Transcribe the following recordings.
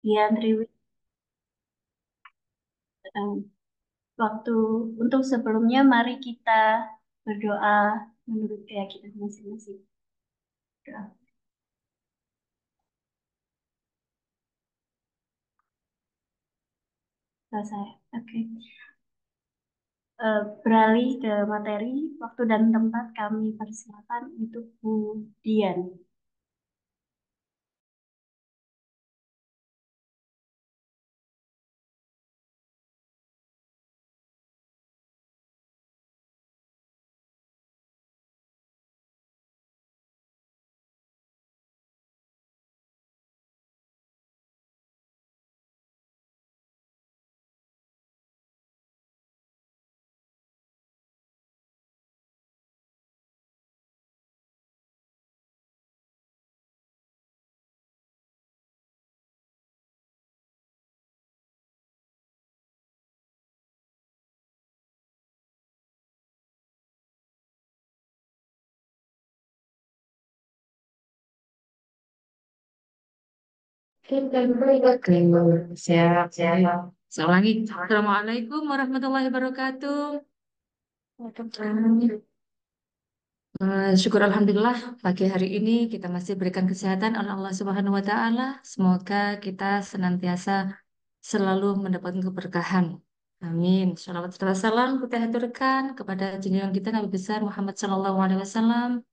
Ya, Triwi, eh, waktu untuk sebelumnya mari kita berdoa menurut keyakinan masing-masing. Doa doa saya. Oke. Beralih ke materi, waktu dan tempat kami persilakan untuk Bu Dian. Oke, siap, siap. Saya ulangi. Assalamualaikum warahmatullahi wabarakatuh. Syukur Alhamdulillah pagi hari ini kita masih berikan kesehatan oleh Allah Subhanahu wa Ta'ala. Semoga kita senantiasa selalu mendapatkan keberkahan. Amin. Shalawat serta salam kita haturkan kepada junjungan kita Nabi besar Muhammad Sallallahu Alaihi Wasallam.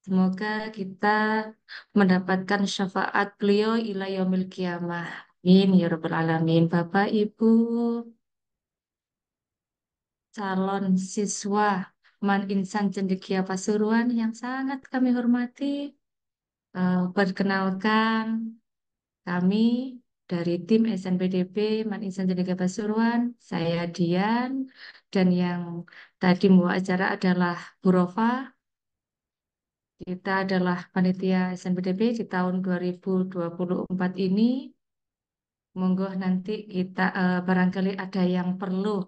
Semoga kita mendapatkan syafaat beliau ila yaumil qiyamah. Amin ya rabbal alamin. Bapak, Ibu, calon siswa Man Insan Cendekia Pasuruan yang sangat kami hormati, perkenalkan kami dari tim SNPDB Man Insan Cendekia Pasuruan, saya Dian, dan yang tadi membawa acara adalah Bu Rofa. Kita adalah panitia SNPDB di tahun 2024 ini. Monggo nanti kita barangkali ada yang perlu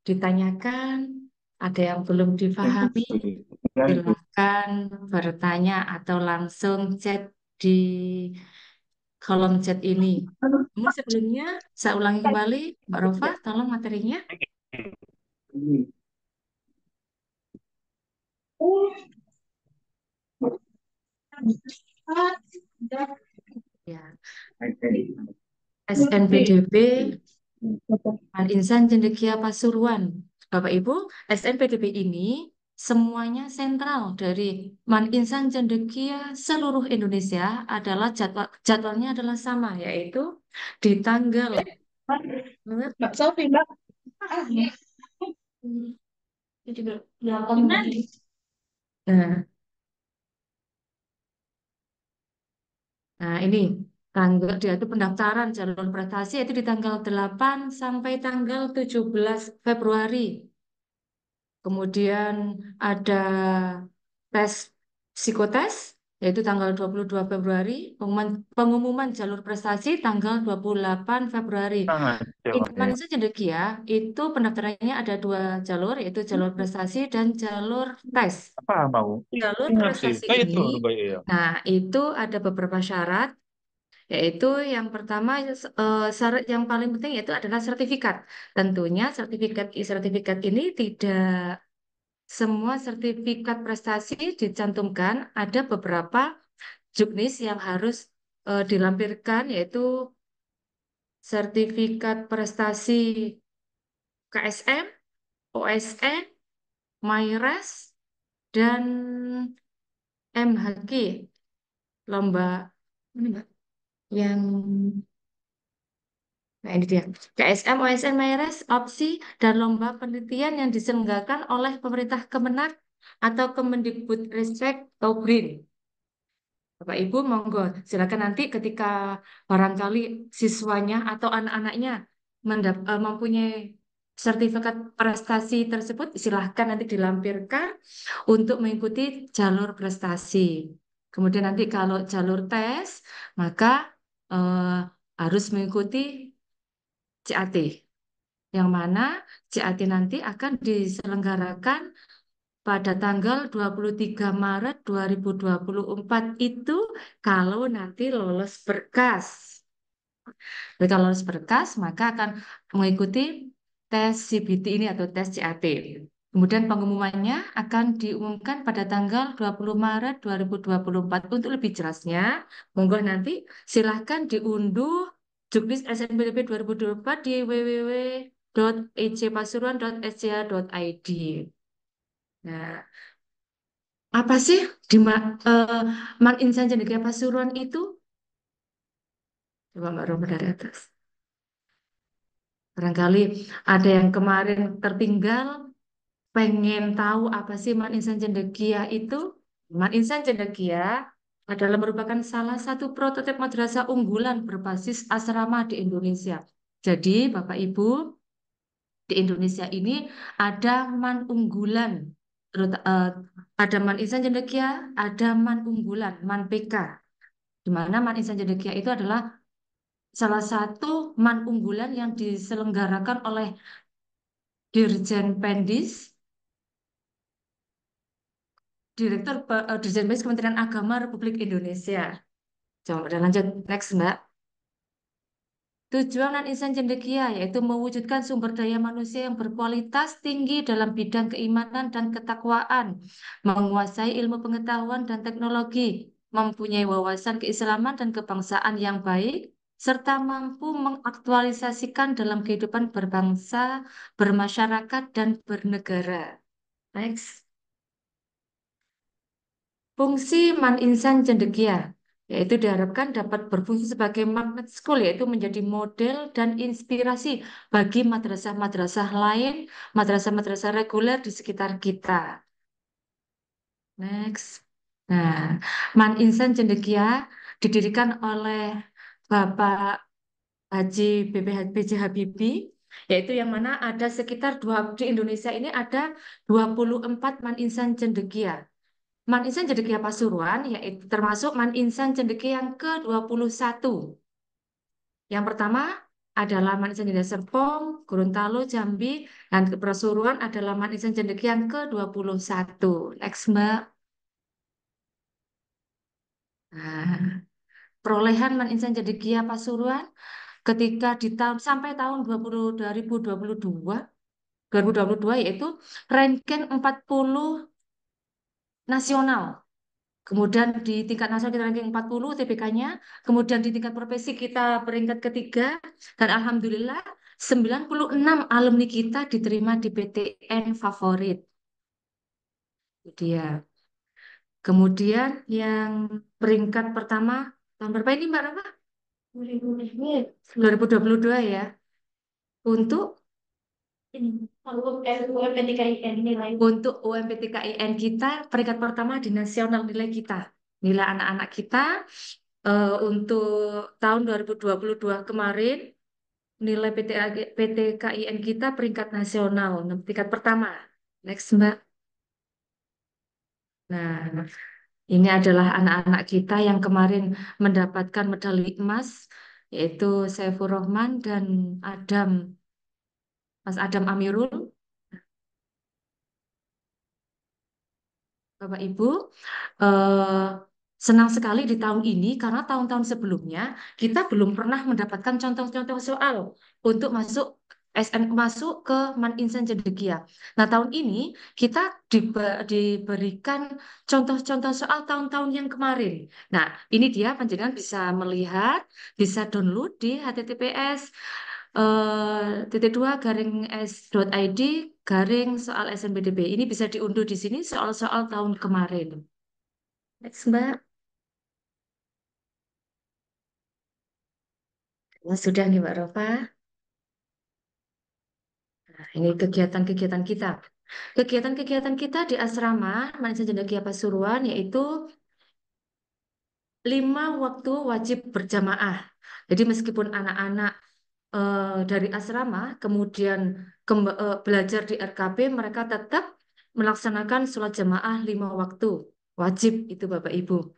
ditanyakan, ada yang belum difahami, silakan bertanya atau langsung chat di kolom chat ini. Namun sebelumnya, saya ulangi kembali, Mbak Rofa, tolong materinya. Ya, SNPDB Man Insan Cendekia Pasuruan. Bapak Ibu, SNPDB ini semuanya sentral dari Man Insan Cendekia seluruh Indonesia adalah jadwalnya adalah sama, yaitu di tanggal Mbak Sofi, Mbak. Nah, nah, ini tanggal dia itu pendaftaran jalur prestasi itu di tanggal 8 sampai tanggal 17 Februari. Kemudian ada tes psikotes yaitu tanggal 22 Februari, pengumuman jalur prestasi tanggal 28 Februari. Sangat jauhnya. Indonesia Cendekia itu pendaftarannya ada dua jalur yaitu jalur prestasi dan jalur tes. Apa mau? Jalur Ingat sih, prestasi kayak ini, itu Rubaya ya. nah itu ada beberapa syarat, yaitu yang pertama syarat yang paling penting yaitu adalah sertifikat. Tentunya sertifikat ini tidak semua sertifikat prestasi dicantumkan, ada beberapa juknis yang harus dilampirkan yaitu sertifikat prestasi KSM, OSN, MyRes, dan MHG, lomba ini Mbak, yang nah ini dia KSM, OSN, MyRes, opsi, dan lomba penelitian yang diselenggarakan oleh pemerintah Kemenak atau Kemendikbudristek atau BRIN. Bapak Ibu, monggo silakan nanti ketika barangkali siswanya atau anak-anaknya mempunyai sertifikat prestasi tersebut, silahkan nanti dilampirkan untuk mengikuti jalur prestasi. Kemudian nanti kalau jalur tes, maka eh, harus mengikuti CAT, yang mana CAT nanti akan diselenggarakan pada tanggal 23 Maret 2024 itu kalau nanti lolos berkas. Jadi kalau lulus berkas, maka akan mengikuti tes CBT ini atau tes CAT. Kemudian pengumumannya akan diumumkan pada tanggal 20 Maret 2024. Untuk lebih jelasnya, monggo nanti silahkan diunduh Juknis SNBP 2024 di www.ejpasuruan.sca.id. Nah, apa sih di Man Insan Cendekia Pasuruan itu? Coba Mbak Roma dari atas. Barangkali ada yang kemarin tertinggal, pengen tahu apa sih Man Insan Cendekia itu? Man Insan Cendekia adalah merupakan salah satu prototip madrasah unggulan berbasis asrama di Indonesia. Jadi, Bapak Ibu, di Indonesia ini ada man unggulan, ada Man Insan Cendekia, ada man unggulan, man PK. Di mana Man Insan Cendekia itu adalah salah satu man unggulan yang diselenggarakan oleh Dirjen Pendis, Dirjen Pendis Kementerian Agama Republik Indonesia. Coba udah lanjut, next Mbak. Tujuan dan insan cendekia yaitu mewujudkan sumber daya manusia yang berkualitas tinggi dalam bidang keimanan dan ketakwaan, menguasai ilmu pengetahuan dan teknologi, mempunyai wawasan keislaman dan kebangsaan yang baik, serta mampu mengaktualisasikan dalam kehidupan berbangsa, bermasyarakat, dan bernegara. Next. Fungsi Man Insan Cendekia yaitu diharapkan dapat berfungsi sebagai magnet school, yaitu menjadi model dan inspirasi bagi madrasah-madrasah lain, madrasah-madrasah reguler di sekitar kita. Next. Nah, Man Insan Cendekia didirikan oleh Bapak Haji B.J. Habibie, yaitu yang mana ada sekitar di Indonesia ini ada 24 Man Insan Cendekia. Man Insan Cendekia Pasuruan, yaitu termasuk Man Insan Cendekia yang ke-21. Yang pertama adalah Man Insan Cendekia Serpong, Gorontalo, Jambi, dan Pasuruan adalah Man Insan Cendekia yang ke-21. Next, Mbak. Nah, perolehan Man Insan Cendekia Pasuruan ketika di tahun sampai tahun 2022 yaitu ranking 40 nasional. Kemudian di tingkat nasional kita ranking 40 TBK-nya, kemudian di tingkat provinsi kita peringkat ketiga, dan Alhamdulillah 96 alumni kita diterima di PTN favorit. Itu dia. Kemudian yang peringkat pertama, tahun berapa ini Mbak Rama? 2022 ya. Untuk Untuk UMPTKIN kita, peringkat pertama di nasional nilai kita. Nilai anak-anak kita untuk tahun 2022 kemarin, nilai PTKIN kita peringkat nasional, tingkat pertama. Next, Mbak. Nah, ini adalah anak-anak kita yang kemarin mendapatkan medali emas, yaitu Saiful Rohman dan Mas Adam Amirul. Bapak Ibu, eh, senang sekali di tahun ini karena tahun-tahun sebelumnya kita belum pernah mendapatkan contoh-contoh soal untuk masuk ke Man Insan Cendekia. Nah, tahun ini kita diberikan contoh-contoh soal tahun-tahun yang kemarin. Nah, ini dia panjenengan bisa melihat, bisa download di https titik dua garing s.id garing soal SNBDB. Ini bisa diunduh di sini soal-soal tahun kemarin. Next, Mbak. Wah, sudah nih Mbak Rova. Nah, ini kegiatan-kegiatan kita. Kegiatan-kegiatan kita di asrama Manisah Cendekia Pasuruan yaitu 5 waktu wajib berjamaah. Jadi meskipun anak-anak dari asrama kemudian belajar di RKP, mereka tetap melaksanakan sholat jamaah 5 waktu wajib itu Bapak Ibu.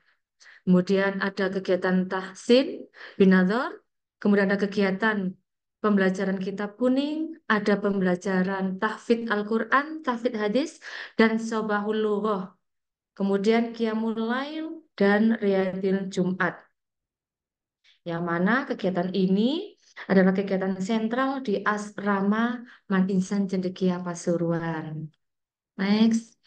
Kemudian ada kegiatan tahsin, binador, kemudian ada kegiatan pembelajaran kitab kuning, ada pembelajaran tahfidz Al-Quran, tahfidz hadis, dan sobahul lughah. Kemudian qiyamul lail dan riyadil Jumat. Yang mana kegiatan ini adalah kegiatan sentral di Asrama Man Insan Cendekia Pasuruan. Next.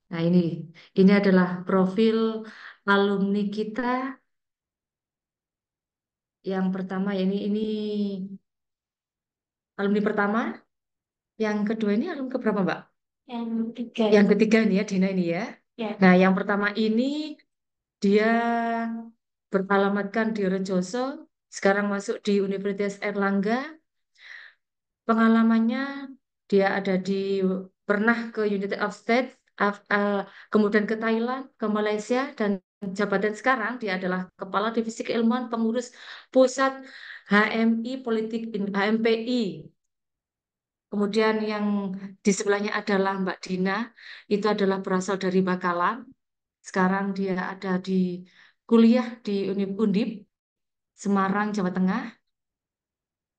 Nah, ini adalah profil alumni kita yang pertama ya ini alumni pertama, yang kedua ini alumni keberapa, Mbak? Yang ketiga. Yang ketiga nih ya, Dina ini ya. Ya. Nah, yang pertama ini dia beralamatkan di Rejoso, sekarang masuk di Universitas Erlangga. Pengalamannya dia ada di pernah ke United of States, kemudian ke Thailand, ke Malaysia, dan jabatan sekarang dia adalah Kepala Divisi Keilmuan Pengurus Pusat HMI Politik HMPI. Kemudian yang di sebelahnya adalah Mbak Dina, itu adalah berasal dari Bakalan. Sekarang dia ada di kuliah di Undip, Semarang, Jawa Tengah.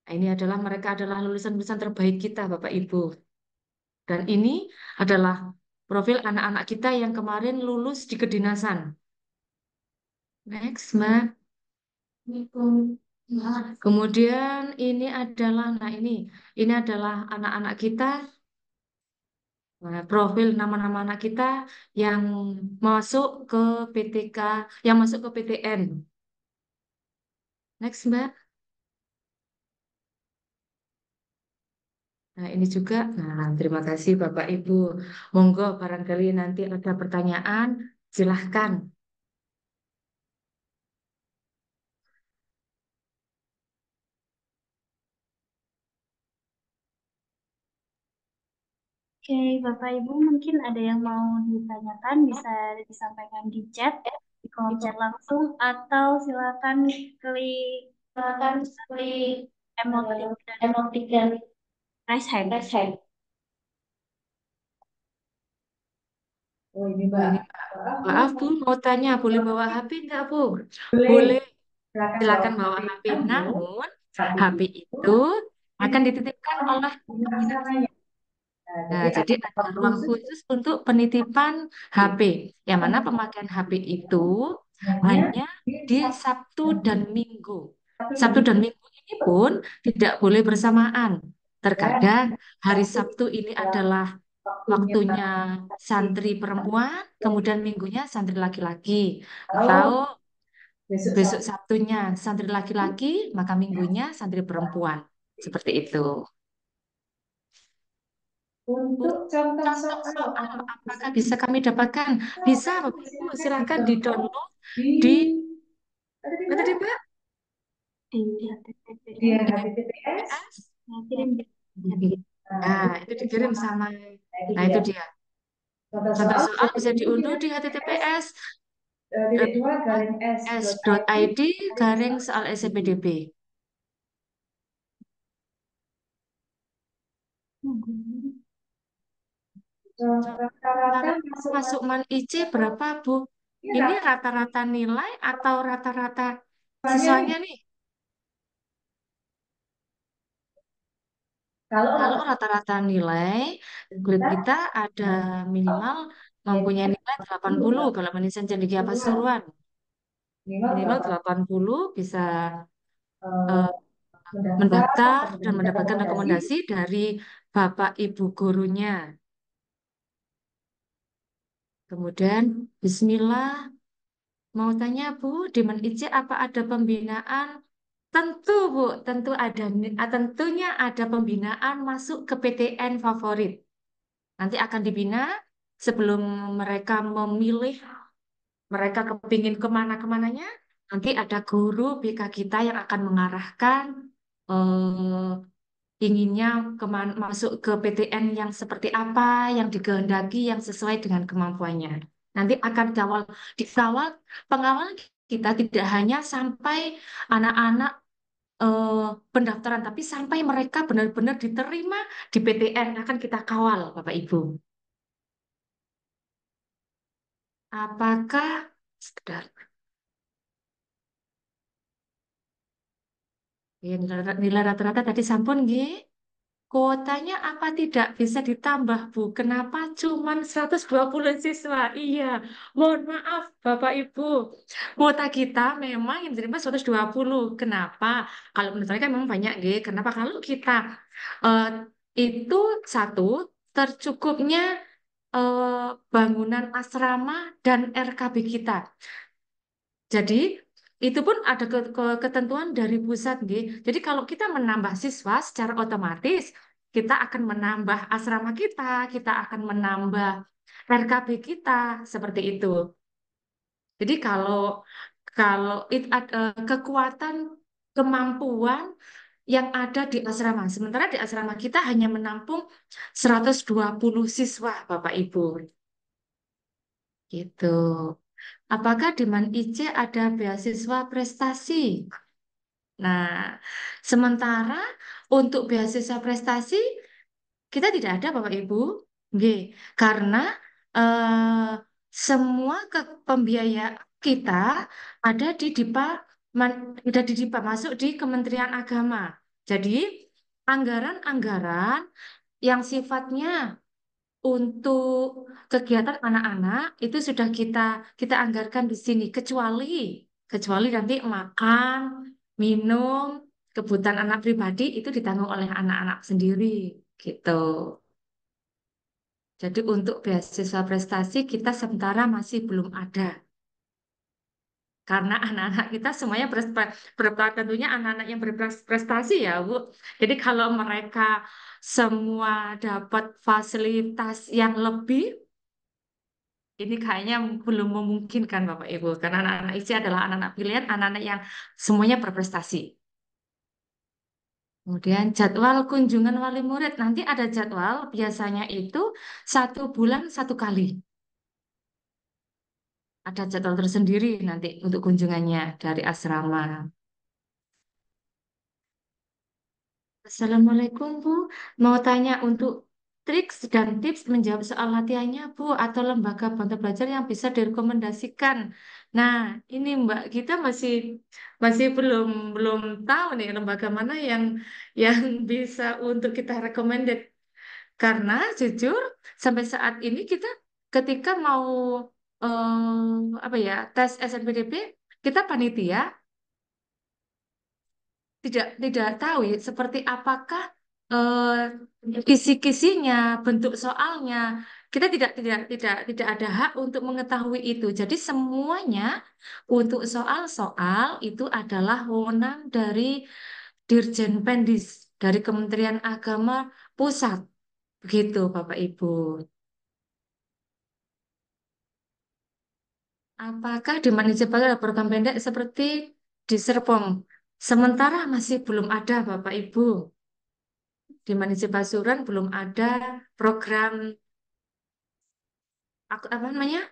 Nah, ini adalah mereka adalah lulusan-lulusan terbaik kita, Bapak Ibu. Dan ini adalah profil anak-anak kita yang kemarin lulus di kedinasan. Next, Mbak. Kemudian ini adalah anak-anak kita. Nah, profil nama-nama anak kita yang masuk ke PTK, yang masuk ke PTN. Next, Mbak. Nah, ini juga. Nah, terima kasih Bapak Ibu. Monggo barangkali nanti ada pertanyaan, silahkan. Oke, Bapak Ibu mungkin ada yang mau ditanyakan, bisa disampaikan di chat, di kolom chat langsung, atau silakan klik emoticon dan raise hand. Oh ini Oh, Mbak, ini maaf Bu, mau tanya, boleh bawa HP enggak Bu? boleh Boleh, silakan bawa silakan bawa HP HP. kamu, Namun, Pak HP itu itu akan dititipkan oleh oleh pembinaannya. Nah, Nah, jadi jadi ada ada waktu ruang khusus khusus untuk penitipan HP, yang mana pemakaian HP itu hanya hanya di di Sabtu Sabtu dan dan Minggu. Minggu. Sabtu dan Sabtu dan Minggu Minggu ini pun tidak boleh bersamaan. dan Terkadang hari Sabtu Sabtu ini adalah adalah waktunya waktunya santri. santri perempuan, kemudian minggunya santri laki-laki. Atau Kalau besok besok Sabtu Sabtunya santri laki-laki, maka minggunya santri perempuan. Seperti itu. untuk Untuk contoh contoh soal soal, apakah bisa apakah bisa kami dapatkan? Bisa, Bapak Ibu, silakan silahkan di-download di-download di di tadi mana tadi, Mbak? Mbak? Di Di HTTPS, Di HTTPS. PS. nah, kirim di chat. Nah, Nah, itu itu kirim dikirim sama. sama. Nah, itu Nah, dia. itu dia. Contoh Contoh soal bisa soal bisa diunduh di diunduh di HTTPS https titik dua garing s.id s.id garing garing soal SPDB. rata-rata Rata-rata masuk masuk masuk MAN IC berapa, Bu? ini Ini rata-rata nilai atau rata-rata rasanya nih siswanya nih? kalau Kalau rata rata-rata nilai, grade kita kita ada minimal mempunyai minimal nilai 80 10 kalau Indonesia Cendekia Pasuruan Pasuruan. minimal Minimal 8 80 bisa eh, eh, mendaftar mendaftar dan dan mendapatkan mendapatkan rekomendasi. rekomendasi dari Bapak Ibu gurunya. Kemudian, Bismillah, mau tanya Bu, di Man IC apa ada pembinaan? Tentu Bu, tentunya ada pembinaan masuk ke PTN favorit. Nanti akan dibina sebelum mereka memilih mereka kepingin kemana-kemananya, nanti ada guru BK kita yang akan mengarahkan eh, inginnya masuk ke PTN yang seperti apa, yang dikehendaki, yang sesuai dengan kemampuannya. Nanti akan dikawal, pengawal kita tidak hanya sampai anak-anak eh, pendaftaran, tapi sampai mereka benar-benar diterima di PTN akan kita kawal, Bapak Ibu. Apakah sekedar ya, nilai rata-rata tadi sampun nggih? kuotanya apa tidak bisa ditambah, Bu? Kenapa cuma 120 siswa? Iya, mohon maaf Bapak Ibu. Kuota kita memang yang diterima 120. Kenapa? Kalau menurut saya kan memang banyak, G. Kenapa? Kalau kita eh, itu satu tercukupnya bangunan asrama dan RKB kita. Jadi itu pun ada ketentuan dari pusat, nggih. Jadi kalau kita menambah siswa secara otomatis kita akan menambah asrama kita akan menambah RKB kita seperti itu. Jadi kalau kalau kekuatan kemampuan yang ada di asrama, sementara di asrama kita hanya menampung 120 siswa, Bapak Ibu. Gitu. Apakah di Man IC ada beasiswa prestasi? Nah, sementara untuk beasiswa prestasi kita tidak ada Bapak Ibu. G, karena eh, semua pembiayaan kita ada di DIPA, ada di DIPA masuk di Kementerian Agama. Jadi anggaran-anggaran yang sifatnya untuk kegiatan anak-anak itu sudah kita anggarkan di sini kecuali nanti makan, minum, kebutuhan anak pribadi itu ditanggung oleh anak-anak sendiri gitu. Jadi untuk beasiswa prestasi kita sementara masih belum ada karena anak-anak kita semuanya tentunya anak-anak yang berprestasi ya Bu. Jadi kalau mereka semua dapat fasilitas yang lebih ini kayaknya belum memungkinkan Bapak Ibu, karena anak-anak IC adalah anak-anak pilihan, anak-anak yang semuanya berprestasi. Kemudian jadwal kunjungan wali murid, nanti ada jadwal, biasanya itu 1 bulan 1 kali. Ada jadwal tersendiri nanti untuk kunjungannya dari asrama. Assalamualaikum Bu, mau tanya untuk triks dan tips menjawab soal latihannya Bu, atau lembaga bantu belajar yang bisa direkomendasikan. Nah, ini Mbak kita masih masih belum belum tahu nih lembaga mana yang bisa untuk kita recommended. Karena jujur sampai saat ini kita ketika mau apa ya tes SNPDP kita panitia tidak tahu ya seperti apakah kisi-kisinya, bentuk soalnya. Kita tidak ada hak untuk mengetahui itu. Jadi semuanya untuk soal-soal itu adalah wewenang dari Dirjen Pendis dari Kementerian Agama Pusat. Begitu, Bapak Ibu. Apakah di Manijabal ada program pendek seperti di Serpong? Sementara masih belum ada, Bapak Ibu. Di Manajemen Pasuruan belum ada program apa namanya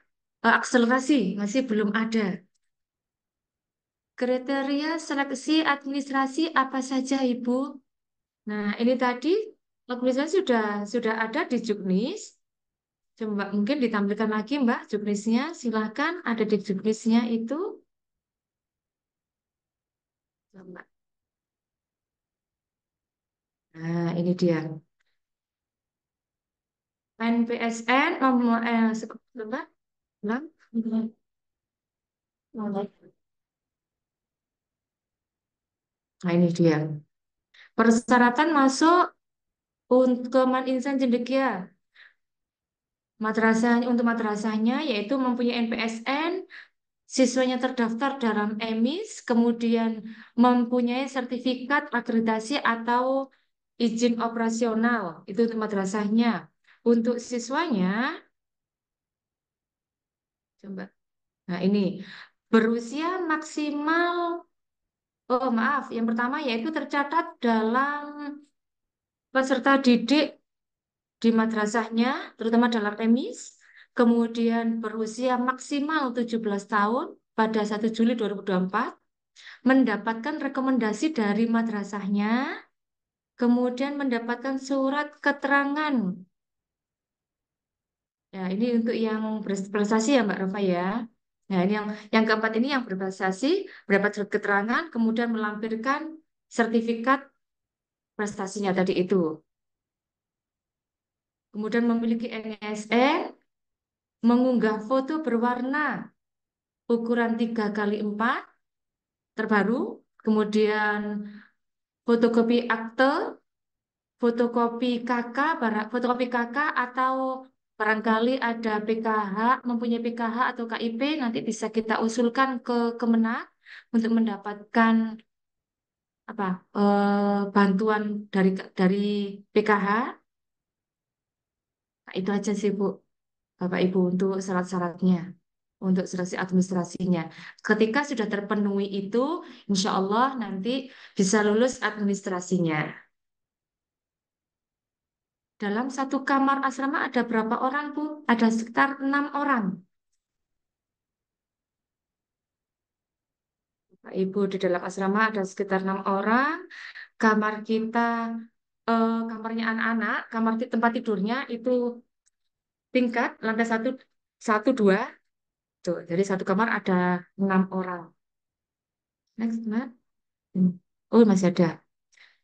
akselerasi, masih belum ada. Kriteria seleksi administrasi apa saja, Ibu? Nah, ini tadi administrasi sudah ada di Juknis. Coba mungkin ditampilkan lagi, Mbak, Juknisnya. Silahkan ada di Juknisnya itu. Coba. Nah, ini dia. NPSN nomor coba ulang. Nah, ini dia. Persyaratan masuk untuk Keman Insan Cendekia. Madrasahnya untuk madrasahnya yaitu mempunyai NPSN, siswanya terdaftar dalam EMIS, kemudian mempunyai sertifikat akreditasi atau izin operasional. Itu untuk madrasahnya. Untuk siswanya, coba. Nah, ini berusia maksimal, oh maaf, yang pertama yaitu tercatat dalam peserta didik di madrasahnya, terutama dalam EMIS, kemudian berusia maksimal 17 tahun pada 1 Juli 2024, mendapatkan rekomendasi dari madrasahnya, kemudian mendapatkan surat keterangan. Ya, ini untuk yang berprestasi ya Mbak Rafa ya. Nah, ini yang keempat ini yang berprestasi, mendapat surat keterangan, kemudian melampirkan sertifikat prestasinya tadi itu. kemudian memiliki NISN, mengunggah foto berwarna ukuran 3x4 terbaru, kemudian fotokopi akte, fotokopi KK, fotokopi KK atau barangkali ada PKH, mempunyai PKH atau KIP, nanti bisa kita usulkan ke Kemenak untuk mendapatkan apa bantuan dari PKH. Nah, itu aja sih Bu, Bapak Ibu untuk syarat-syaratnya, untuk seleksi administrasinya. Ketika sudah terpenuhi itu, insya Allah nanti bisa lulus administrasinya. Dalam satu kamar asrama ada berapa orang, Bu? Ada sekitar 6 orang. Bapak Ibu, di dalam asrama ada sekitar 6 orang. Kamar kita, kamarnya anak-anak, tempat tidurnya itu tingkat lantai satu, satu dua. Tuh, jadi satu kamar ada 6 orang. Next, Mbak. Oh, masih ada.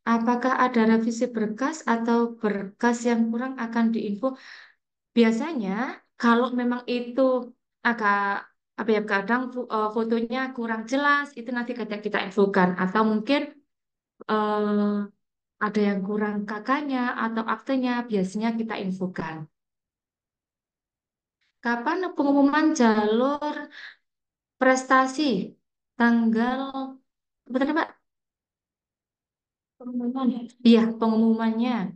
Apakah ada revisi berkas atau berkas yang kurang akan diinfo? Biasanya kalau memang itu agak apa ya kadang fotonya kurang jelas itu nanti kita infokan atau mungkin eh, ada yang kurang kakaknya atau aktenya biasanya kita infokan. Kapan pengumuman jalur prestasi? Tanggal betul Pak? Pengumuman. Iya, pengumumannya.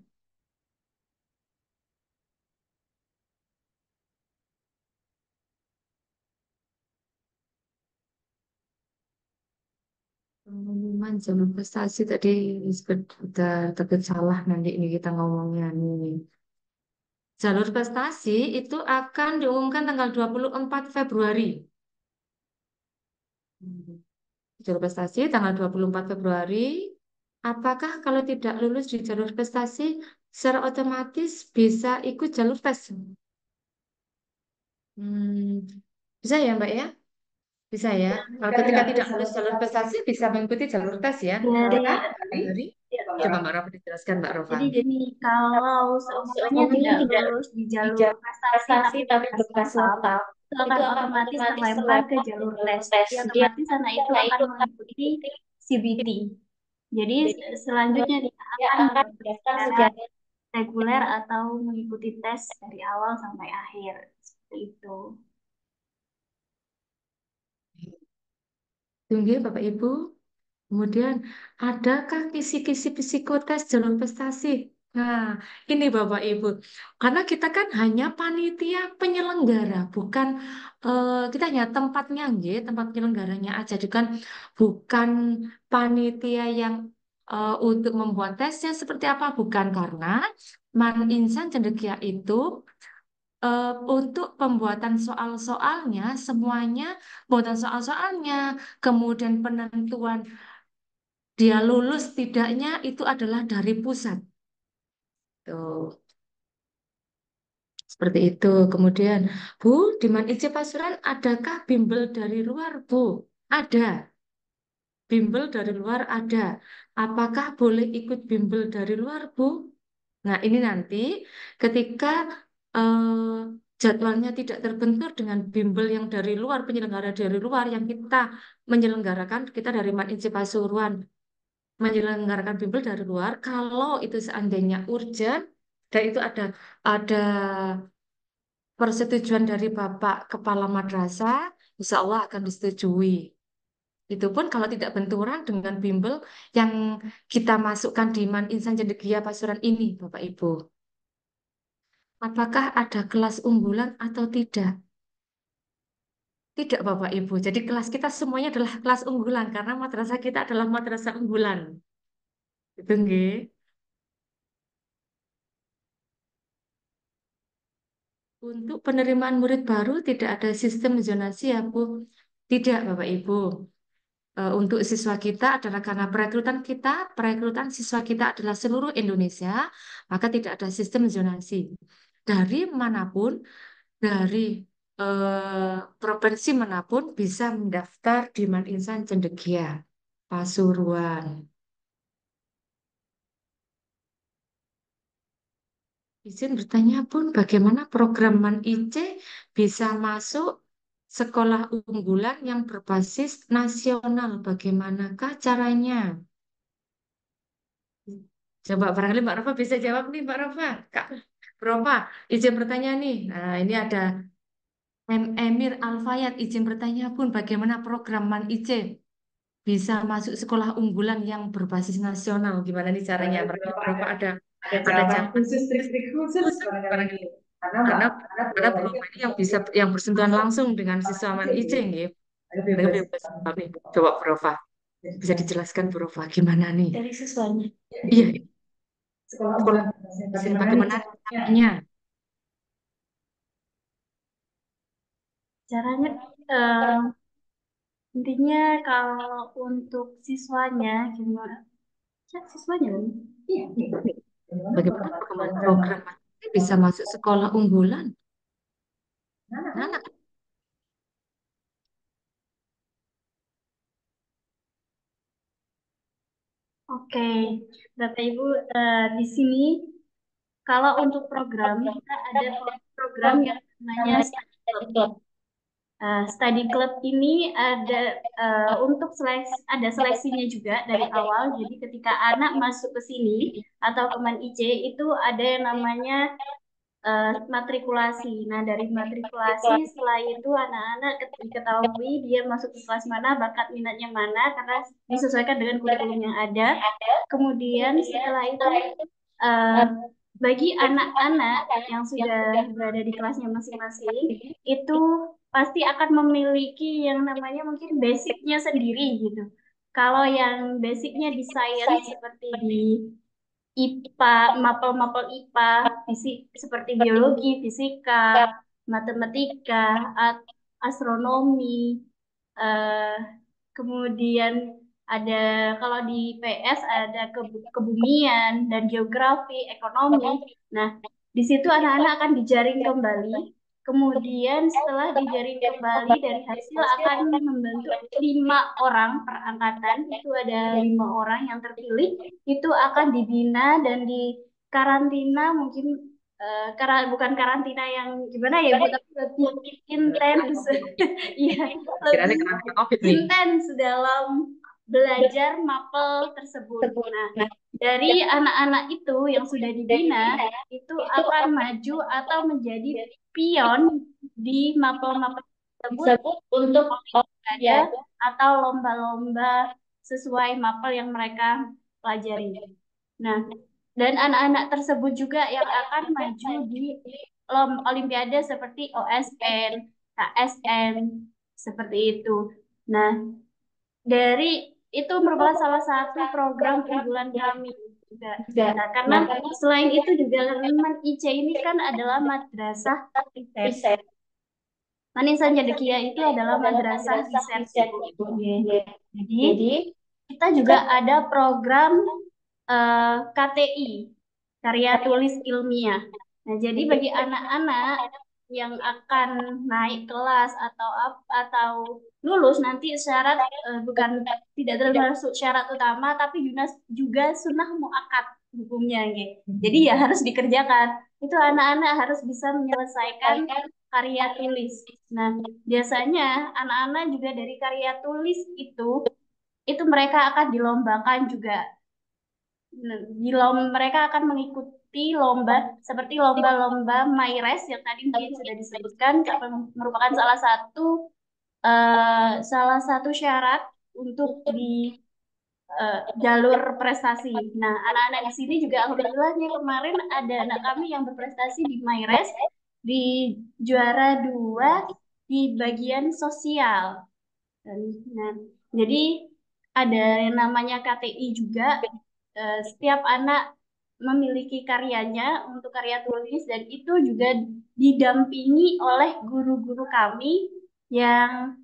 Pengumuman jalur prestasi tadi sudah takut salah nanti ini kita ngomongnya nih. Jalur prestasi itu akan diumumkan tanggal 24 Februari. Jalur prestasi tanggal 24 Februari. Apakah kalau tidak lulus di jalur prestasi secara otomatis bisa ikut jalur tes? Bisa ya Mbak ya? Bisa ya. Kalau Ketika ketika tidak tidak lulus lulus jalur jalur prestasi, prestasi bisa mengikuti jalur tes ya. Dari Karena dari iya, Mbak coba Rama. Mbak Rafa dijelaskan Mbak Rova. Jadi gini, kalau seumpamanya Semuanya tidak tidak lulus di di jalur jalur prestasi prestasi tapi tapi berkas berkas lokal, lokal itu itu akan akan otomatis otomatis terlempar ke terlempar ke jalur jalur tes. tes. Jadi Dia otomatis anak itu karena akan itu akan mengikuti mengikuti CBT. Jadi jadi selanjutnya dia dia akan akan mendaftar mendaftar secara secara reguler atau mengikuti tes dari awal sampai akhir. Seperti itu. tunggu ya Bapak Ibu. Kemudian, adakah kisi-kisi psikotes jalur prestasi? Nah, ini Bapak Ibu, karena kita kan hanya panitia penyelenggara, bukan kita hanya tempatnya, nggih, tempat penyelenggaranya aja, bukan panitia yang untuk membuat tesnya seperti apa, bukan karena Man Insan Cendekia itu untuk pembuatan soal-soalnya semuanya, pembuatan soal-soalnya, kemudian penentuan dia lulus tidaknya itu adalah dari pusat. Tuh, seperti itu. Kemudian, Bu, di Manise Pasuruan adakah bimbel dari luar, Bu? Ada. Bimbel dari luar ada. Apakah boleh ikut bimbel dari luar, Bu? Nah, ini nanti ketika jadwalnya tidak terbentur dengan bimbel yang dari luar, penyelenggara dari luar yang kita menyelenggarakan, kita dari Manise Pasuruan menyelenggarakan bimbel dari luar kalau itu seandainya urgent dan itu ada persetujuan dari Bapak Kepala Madrasah, insya Allah akan disetujui. Itu pun kalau tidak benturan dengan bimbel yang kita masukkan di Man Insan Cendekia Pasuruan ini, Bapak Ibu. Apakah ada kelas unggulan atau tidak? Tidak, Bapak Ibu. Jadi kelas kita semuanya adalah kelas unggulan karena madrasah kita adalah madrasah unggulan. Itu nggih. Untuk penerimaan murid baru tidak ada sistem zonasi ya, Bu. Tidak, Bapak Ibu. Untuk siswa kita adalah karena perekrutan siswa kita adalah seluruh Indonesia, maka tidak ada sistem zonasi. Dari manapun, dari provinsi manapun bisa mendaftar di Man Insan Cendekia, Pasuruan. Izin bertanya Bun, bagaimana program MAN-IC bisa masuk sekolah unggulan yang berbasis nasional? Bagaimanakah caranya? Coba barangkali Mbak Rafa bisa jawab nih Mbak Rafa. Kak Rafa, izin bertanya nih. Nah, ini ada Emir Alfayat, izin bertanya Bun, bagaimana program MAN-IC bisa masuk sekolah unggulan yang berbasis nasional? Gimana nih caranya? Barangkali Mbak Rafa ada ada jawaban jawaban khusus, trik-trik khusus khusus barangkali barangkali. ini. Karena Karena belum belum banyak banyak yang bisa yang bersentuhan langsung dengan siswa MAN-IC nggih. Mereka bebas nih. Coba Bu Rofa, bisa dijelaskan Bu Rofa gimana nih? Dari siswanya. Iya, sekolah sekolah unggulan bagaimana nih bagaimana caranya? caranya? Caranya eh, intinya kalau untuk siswanya gimana? Siswanya kan? Iya, iya. Bagaimana Bagaimana program perkembangan program MAN-IC bisa masuk sekolah unggulan? Nana? Nah, Oke, Bapak Ibu, di sini kalau untuk program kita ada program yang namanya study club. Study club ini ada untuk ada seleksinya juga dari awal. Jadi ketika anak masuk ke sini atau ke MAN IC itu ada yang namanya matrikulasi. Nah, dari matrikulasi setelah itu anak-anak diketahui dia masuk ke kelas mana, bakat minatnya mana, karena disesuaikan dengan kurikulum yang ada. Kemudian setelah itu eh, bagi anak-anak yang sudah berada di kelasnya masing-masing, itu pasti akan memiliki yang namanya mungkin basicnya sendiri gitu. Kalau yang basicnya di science seperti di IPA, mapel-mapel IPA, fisik seperti biologi, fisika, matematika, astronomi, eh, kemudian ada kalau di PS ada kebumian dan geografi, ekonomi. Nah, di situ anak-anak akan dijaring kembali. Kemudian setelah dijaring kembali dari hasil akan membentuk 5 orang per angkatan. Itu ada 5 orang yang terpilih. Itu akan dibina dan dikarantina mungkin karena bukan karantina yang gimana ya Bu, tapi lebih intens. Iya, kiranya lebih karena COVID nih. intens dalam belajar mapel tersebut. Nah, dari anak-anak itu yang sudah dibina, itu akan maju atau menjadi pion di mapel-mapel tersebut untuk olimpiade atau lomba-lomba sesuai mapel yang mereka pelajari. Nah, dan anak-anak tersebut juga yang akan maju di olimpiade seperti OSN, KSN, seperti itu. Nah, dari itu merupakan salah satu program unggulan kami juga. Nah, karena selain itu juga MAN IC ini kan adalah madrasah riset. Manisa Cedekia itu adalah madrasah riset. Oke. Jadi kita juga ada program KTI, karya tulis ilmiah. Nah, jadi bagi anak-anak yang akan naik kelas atau lulus nanti syarat bukan tidak termasuk syarat utama tapi juga sunnah muakkad hukumnya gitu. Jadi ya harus dikerjakan. Itu anak-anak harus bisa menyelesaikan karya tulis. Nah, biasanya anak-anak juga dari karya tulis itu mereka akan dilombakan juga. Mereka akan mengikuti lomba seperti lomba-lomba MyRes yang tadi mungkin sudah disebutkan merupakan salah satu syarat untuk di jalur prestasi. Nah, anak-anak di sini juga alhamdulillahnya kemarin ada anak kami yang berprestasi di MyRes di juara 2 di bagian sosial. Nah, jadi ada yang namanya KTI juga. Setiap anak memiliki karyanya untuk karya tulis dan itu juga didampingi oleh guru-guru kami yang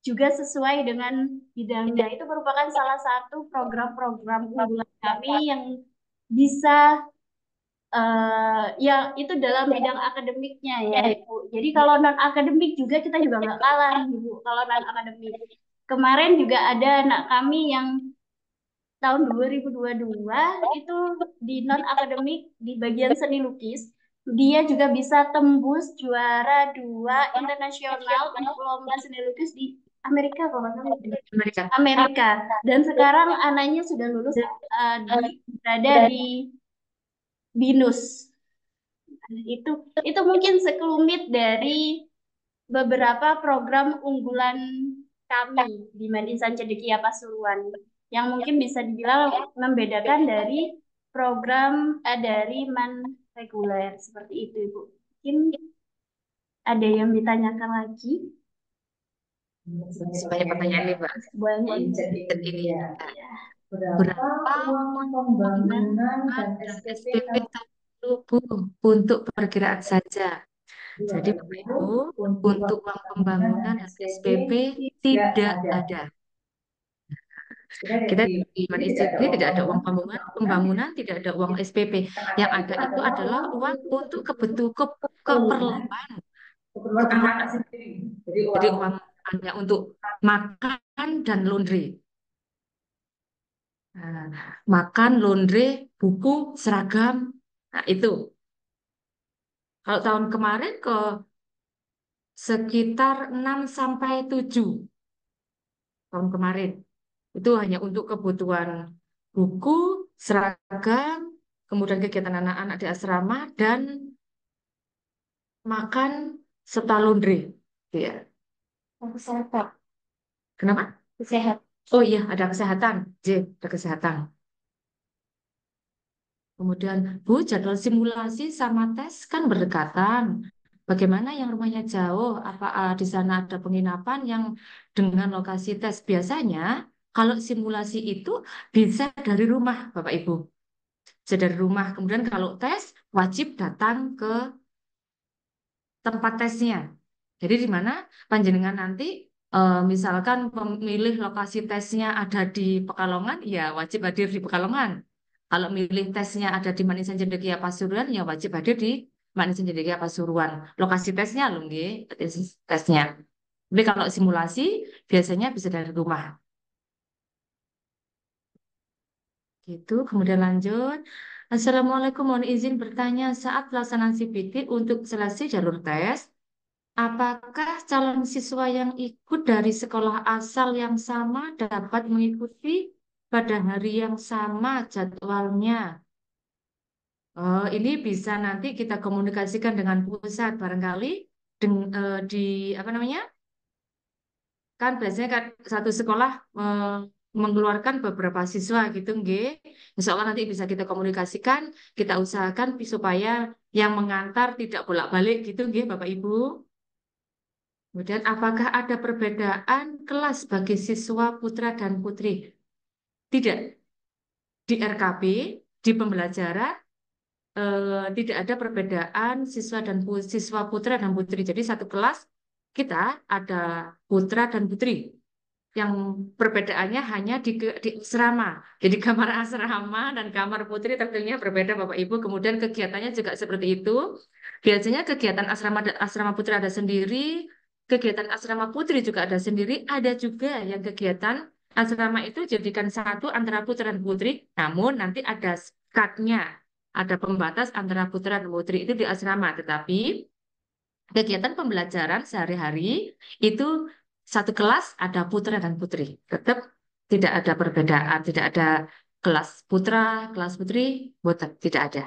juga sesuai dengan bidangnya. Itu merupakan salah satu program-program unggulan kami yang bisa ya itu dalam bidang akademiknya ya Ibu. Jadi kalau non akademik juga kita juga nggak kalah Ibu. Kalau non akademik kemarin juga ada anak kami yang tahun 2022 itu di non akademik di bagian seni lukis Dia juga bisa tembus juara 2 internasional untuk lomba seni lukis di Amerika kalau nggak salah. Amerika. Amerika. Dan sekarang anaknya sudah lulus berada di BINUS. Itu mungkin sekelumit dari beberapa program unggulan kami di Insan Cendekia Pasuruan yang mungkin bisa dibilang membedakan dari program dari reguler seperti itu, Ibu. Mungkin ada yang ditanyakan lagi? Banyak pertanyaan nih, Mbak. Banyak. Jadi Ini ya, Ya. berapa uang pembangunan dan SPP untuk perkiraan saja. Jadi Bapak 2020 Ibu, untuk untuk uang uang pembangunan dan pembangunan dan SPP SPP tidak tidak ada. ada. Kita Kita di di ini Manistik tidak ada ini uang tidak ada uang pembangunan, pembangunan, tidak ada uang SPP. Yang ada itu adalah uang untuk keperluan. keperluan anak-anak sendiri. Jadi Jadi uang uang hanya untuk makan dan laundry. Nah, makan, laundry, buku, seragam. Nah, itu. Kalau tahun kemarin ke sekitar 6 sampai 7 tahun kemarin. Itu hanya untuk kebutuhan buku, seragam, kemudian kegiatan anak-anak di asrama, dan makan serta laundry. Ya. Kesehatan. Kenapa? Sehat. Oh iya, ada kesehatan. J, ada kesehatan. Kemudian, Bu, jadwal simulasi sama tes kan berdekatan. Bagaimana yang rumahnya jauh? Apa di sana ada penginapan yang dengan lokasi tes? Biasanya, kalau simulasi itu bisa dari rumah, Bapak Ibu. Bisa dari rumah. Kemudian kalau tes, wajib datang ke tempat tesnya. Jadi di mana panjenengan nanti misalkan pemilih lokasi tesnya ada di Pekalongan, ya wajib hadir di Pekalongan. Kalau milih tesnya ada di Manisan Cendekia Pasuruan, ya wajib hadir di Manisan Cendekia Pasuruan. Lokasi tesnya loh, nggih, tesnya. Tapi kalau simulasi biasanya bisa dari rumah. Gitu, kemudian lanjut. Assalamualaikum, mohon izin bertanya saat pelaksanaan CBT untuk seleksi jalur tes, apakah calon siswa yang ikut dari sekolah asal yang sama dapat mengikuti pada hari yang sama jadwalnya? Ini bisa nanti kita komunikasikan dengan pusat barangkali di apa namanya? Kan biasanya kan satu sekolah mengeluarkan beberapa siswa gitu, nggih. Insya Allah nanti bisa kita komunikasikan, kita usahakan supaya yang mengantar tidak bolak-balik gitu, nggih, Bapak Ibu. Kemudian, apakah ada perbedaan kelas bagi siswa putra dan putri? Tidak. Di RKP, di pembelajaran, tidak ada perbedaan siswa putra dan putri. Jadi satu kelas kita ada putra dan putri. Yang perbedaannya hanya di asrama. Jadi kamar asrama dan kamar putri tentunya berbeda Bapak Ibu. Kemudian kegiatannya juga seperti itu. Biasanya kegiatan asrama putra ada sendiri, kegiatan asrama putri juga ada sendiri, ada juga yang kegiatan asrama itu jadikan satu antara putra dan putri, namun nanti ada skatnya, ada pembatas antara putra dan putri itu di asrama. Tetapi kegiatan pembelajaran sehari-hari itu satu kelas ada putra dan putri. Tetap tidak ada perbedaan, tidak ada kelas putra, kelas putri, botak, tidak ada.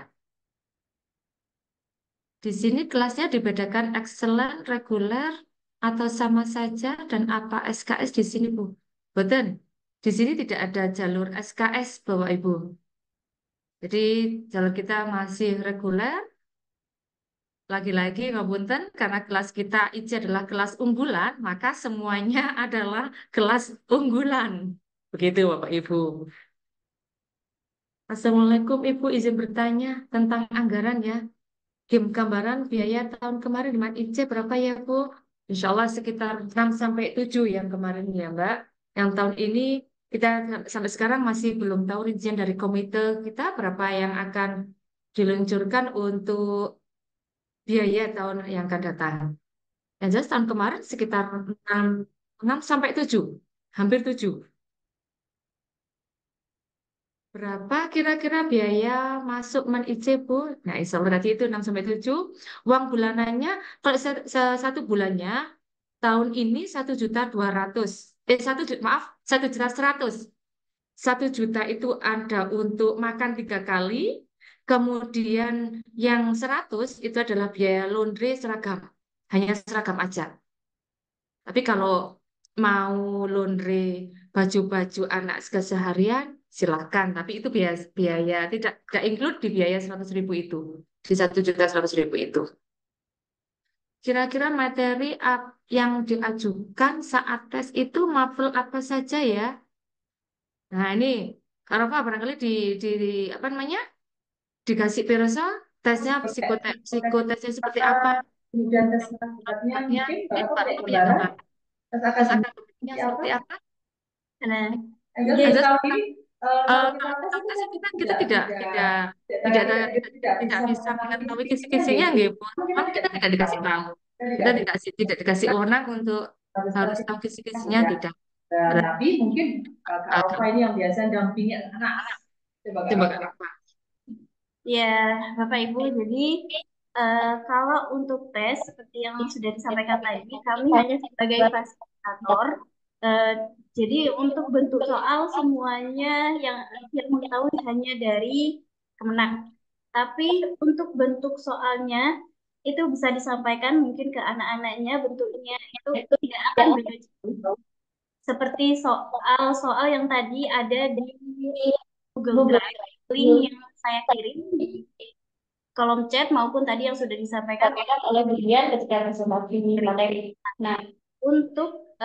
Di sini kelasnya dibedakan excellent, reguler, atau sama saja, dan apa SKS di sini, Bu? Betul. Di sini tidak ada jalur SKS, Bapak Ibu. Jadi jalur kita masih reguler. Lagi-lagi ngapunten, karena kelas kita IC adalah kelas unggulan, maka semuanya adalah kelas unggulan. Begitu, Bapak Ibu. Assalamualaikum, Ibu. Izin bertanya tentang anggaran ya. Gambaran biaya tahun kemarin di IC berapa ya, Bu? Insya Allah sekitar 6 sampai 7 yang kemarin ya, Mbak. Yang tahun ini kita sampai sekarang masih belum tahu rincian dari komite kita berapa yang akan diluncurkan untuk biaya tahun yang akan datang. Yang jelas tahun kemarin sekitar 6 sampai 7, hampir 7. Berapa kira-kira biaya masuk Men IC, Bu? Nah, insya Allah tadi itu 6 sampai 7. Uang bulanannya, kalau satu bulannya, tahun ini 1.200.000. 1 juta, maaf, 1.100.000. 1 juta itu ada untuk makan 3 kali, kemudian yang 100 itu adalah biaya laundry seragam. Hanya seragam aja. Tapi kalau mau laundry baju-baju anak keseharian, silahkan. Tapi itu biaya, biaya tidak include di biaya 100.000 itu. Di 1.100.000 itu. Kira-kira materi yang diajukan saat tes itu mapel apa saja ya? Nah ini, Kak Rafa barangkali apa namanya? Dikasih Pirsa, tesnya psikotesnya seperti apa? kemudian tes akibatnya Tempatnya, mungkin ini Bapak Pak, punya apa ya gambaran Bapak? tes Tes akademik akademiknya seperti apa? seperti apa? Nah, Enggak jadi setahu ini kalau kita Kalau tes kita itu tes kan itu kan kita tidak tidak tidak tidak tidak tidak tidak, tidak, tidak tidak bisa bisa mengetahui mengetahui kisi-kisinya kisi-kisinya gitu. nggih, Bu. Kita Memang tidak kita tidak dikasih dikasih tahu. tahu. Kita Kita tidak tidak dikasih wewenang untuk harus tahu harus tahu kisi-kisinya kisi-kisinya tidak. tidak. Tapi mungkin Kak Uh, Alfa ini yang biasa dampingi anak. Coba Kak Coba Alfa. Kak Rafa. ya, Bapak Ibu, jadi kalau untuk tes seperti yang sudah disampaikan tadi, kami hanya sebagai fasilitator. Eh, jadi untuk bentuk soal semuanya yang mengetahui hanya dari Kemenang. Tapi untuk bentuk soalnya itu bisa disampaikan mungkin ke anak-anaknya bentuknya itu tidak akan beda jauh. Seperti soal-soal yang tadi ada di Google Drive, link yang saya kirim di kolom chat maupun tadi yang sudah disampaikan oleh Brian ketika presentasi materi. Nah, untuk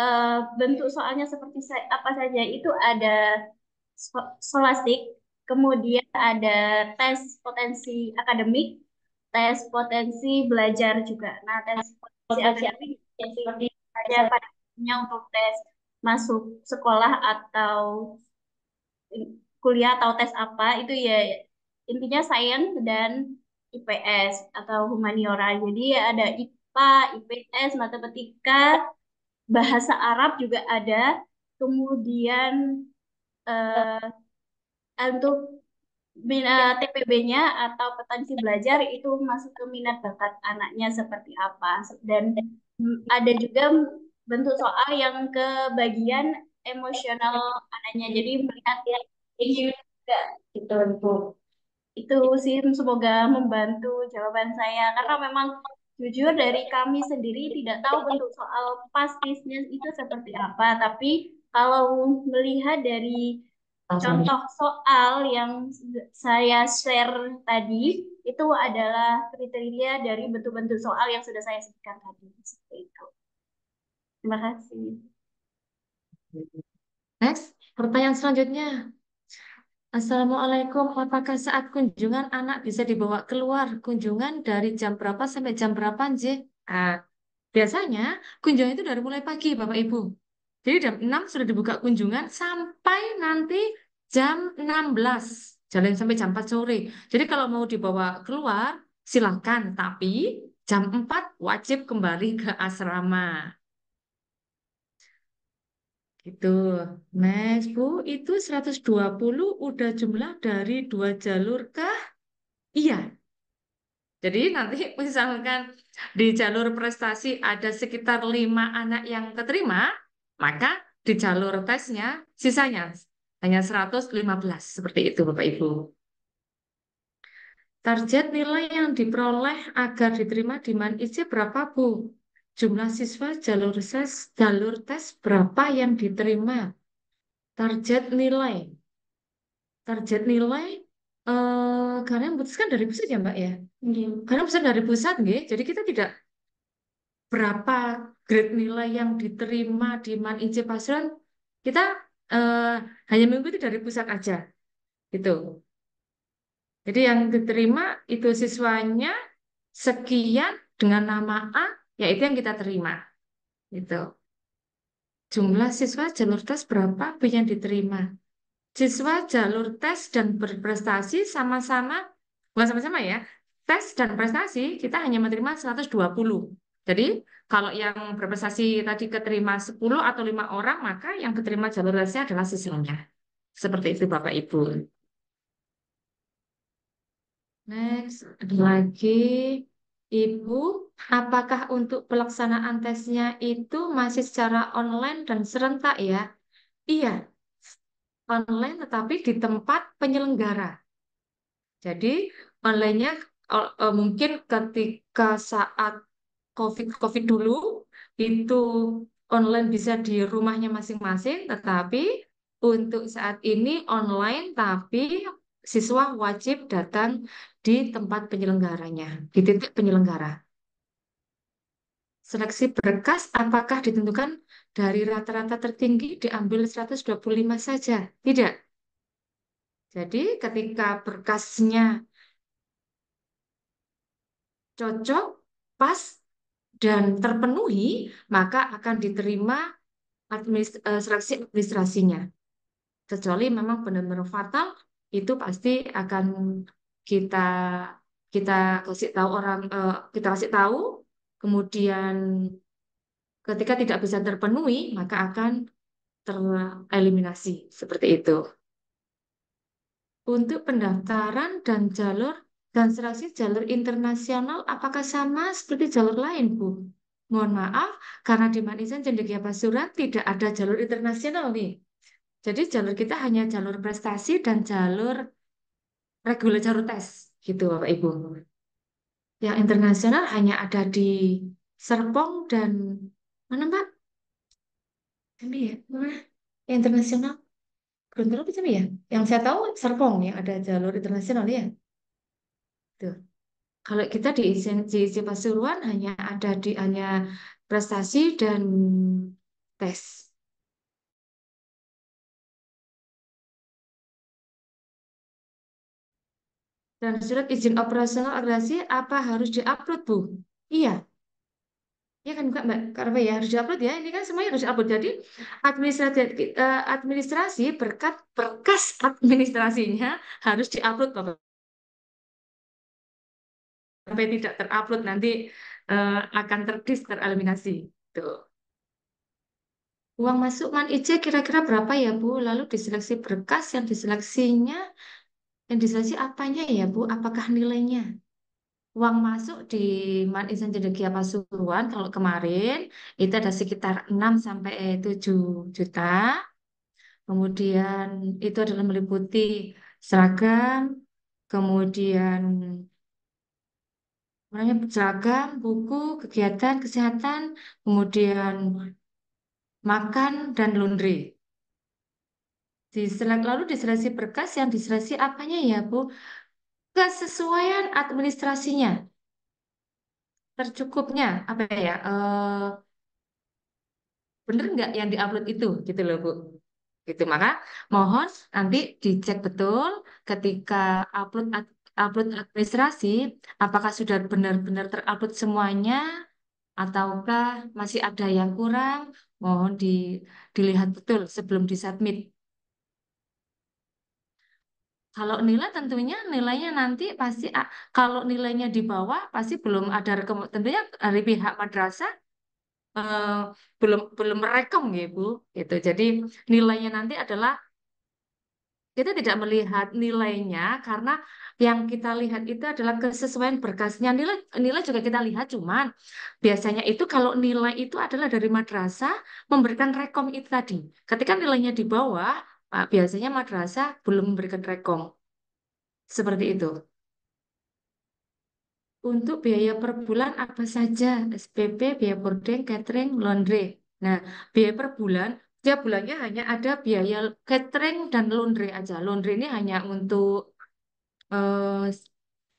bentuk soalnya seperti apa saja itu ada scholastic, kemudian ada tes potensi akademik, tes potensi belajar juga. Nah, tes potensi akademik seperti ada pada untuk tes masuk sekolah atau kuliah atau tes apa itu ya intinya sains dan IPS atau humaniora. Jadi ya ada IPA, IPS, matematika, bahasa Arab juga ada. Kemudian eh, untuk TPB-nya atau potensi belajar itu masuk ke minat bakat anaknya seperti apa. Dan ada juga bentuk soal yang ke bagian emosional anaknya. Jadi melihat ya juga gitu untuk itu sih semoga membantu jawaban saya karena memang jujur dari kami sendiri tidak tahu bentuk soal pastisnya itu seperti apa tapi kalau melihat dari contoh soal yang saya share tadi itu adalah kriteria dari bentuk-bentuk soal yang sudah saya sebutkan tadi seperti itu. Terima kasih. Next, pertanyaan selanjutnya. Assalamualaikum, apakah saat kunjungan anak bisa dibawa keluar? Kunjungan dari jam berapa sampai jam berapa, Nje? Ah, biasanya kunjungan itu dari mulai pagi, Bapak Ibu. Jadi jam 6 sudah dibuka kunjungan sampai nanti jam 16. Jalan sampai jam 4 sore. Jadi kalau mau dibawa keluar, silahkan. Tapi jam 4 wajib kembali ke asrama. Gitu. Next, Bu, itu 120 udah jumlah dari 2 jalur kah? Iya. Jadi nanti misalkan di jalur prestasi ada sekitar 5 anak yang keterima, maka di jalur tesnya sisanya hanya 115. Seperti itu, Bapak Ibu. Target nilai yang diperoleh agar diterima di MAN-IC berapa, Bu? Jumlah siswa jalur tes berapa yang diterima? Target nilai. Target nilai karena yang memutuskan dari pusat ya Mbak ya. Karena pusat dari pusat nggih. Jadi kita tidak berapa grade nilai yang diterima di Man IC Pasuruan, kita eh, hanya mengikuti dari pusat aja gitu. Jadi yang diterima itu siswanya sekian dengan nama A, yaitu yang kita terima gitu. Jumlah siswa jalur tes berapa Bu yang diterima? Siswa jalur tes dan berprestasi sama-sama, bukan sama-sama ya, tes dan prestasi kita hanya menerima 120. Jadi kalau yang berprestasi tadi keterima 10 atau 5 orang, maka yang keterima jalur tesnya adalah siswanya. Seperti itu Bapak Ibu. Next, ada lagi. Ibu, apakah untuk pelaksanaan tesnya itu masih secara online dan serentak ya? Iya, online tetapi di tempat penyelenggara. Jadi online-nya mungkin ketika saat COVID dulu itu online bisa di rumahnya masing-masing, tetapi untuk saat ini online tapi siswa wajib datang di tempat penyelenggaranya, di titik penyelenggara. Seleksi berkas apakah ditentukan dari rata-rata tertinggi diambil 125 saja? Tidak. Jadi ketika berkasnya cocok, pas, dan terpenuhi, maka akan diterima seleksi administrasinya. Kecuali memang benar-benar fatal, itu pasti akan kita kita kasih tahu kita kasih tahu, kemudian ketika tidak bisa terpenuhi, maka akan tereliminasi seperti itu. Untuk pendaftaran dan seleksi jalur internasional, apakah sama seperti jalur lain, Bu? Mohon maaf, karena di Manisan Cendekia Pasuruan tidak ada jalur internasional nih. Jadi jalur kita hanya jalur prestasi dan jalur regular jalur tes, gitu Bapak Ibu. Yang internasional hanya ada di Serpong dan mana Mbak? Jambi ya? Mana? Yang internasional? Gorontalo apa Jambi ya? Yang saya tahu Serpong yang ada jalur internasional ya. Tuh. Kalau kita di Pasuruan hanya prestasi dan tes. Dan surat izin operasional agresi apa harus diupload, Bu? Iya, iya kan Kak, Mbak? Karena ya harus diupload ya. Ini kan semuanya harus diupload. Jadi administrasi berkas administrasinya harus diupload, Bapak. Sampai tidak terupload nanti akan tereliminasi. Tuh. Uang masuk Man IC kira-kira berapa ya, Bu? Lalu diseleksi berkas yang diseleksi apanya ya, Bu? Apakah nilainya? Uang masuk di Man Insan Cendekia Pasuruan kalau kemarin itu ada sekitar 6 sampai 7 juta. Kemudian itu adalah meliputi seragam, kemudian namanya seragam, buku, kegiatan kesehatan, kemudian makan dan laundry. Lalu diseleksi berkas yang diseleksi apanya ya, Bu? Kesesuaian administrasinya, tercukupnya apa ya? Bener nggak yang diupload itu, gitu loh Bu. Gitu maka mohon nanti dicek betul ketika upload administrasi, apakah sudah benar-benar terupload semuanya, ataukah masih ada yang kurang? Mohon dilihat betul sebelum disubmit. Kalau nilai tentunya nilainya nanti pasti kalau nilainya di bawah pasti belum ada tentunya dari pihak madrasah eh, belum belum merekom ya Bu gitu. Jadi nilainya nanti adalah kita tidak melihat nilainya karena yang kita lihat itu adalah kesesuaian berkasnya. Nilai nilai juga kita lihat cuman biasanya itu kalau nilai itu adalah dari madrasah memberikan rekom itu tadi. Ketika nilainya di bawah biasanya madrasah belum memberikan rekom. Seperti itu. Untuk biaya per bulan apa saja? SPP, biaya boarding, catering, laundry. Nah, biaya per bulan, tiap bulannya hanya ada biaya catering dan laundry aja. Laundry ini hanya untuk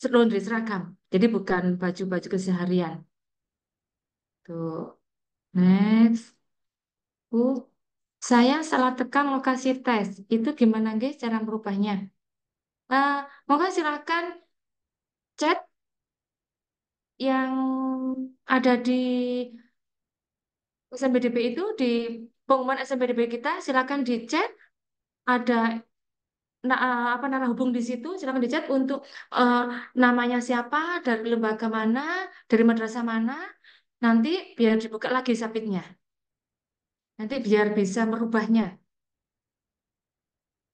laundry seragam. Jadi bukan baju-baju keseharian. Tuh. Next. Saya salah tekan lokasi tes. Itu gimana guys cara merubahnya? Maka silakan chat yang ada di SMPDB itu di pengumuman SMPDB kita silakan dicek ada apa nama hubung di situ silakan dicek untuk eh, namanya siapa dari lembaga mana dari madrasah mana nanti biar dibuka lagi submitnya nanti biar bisa merubahnya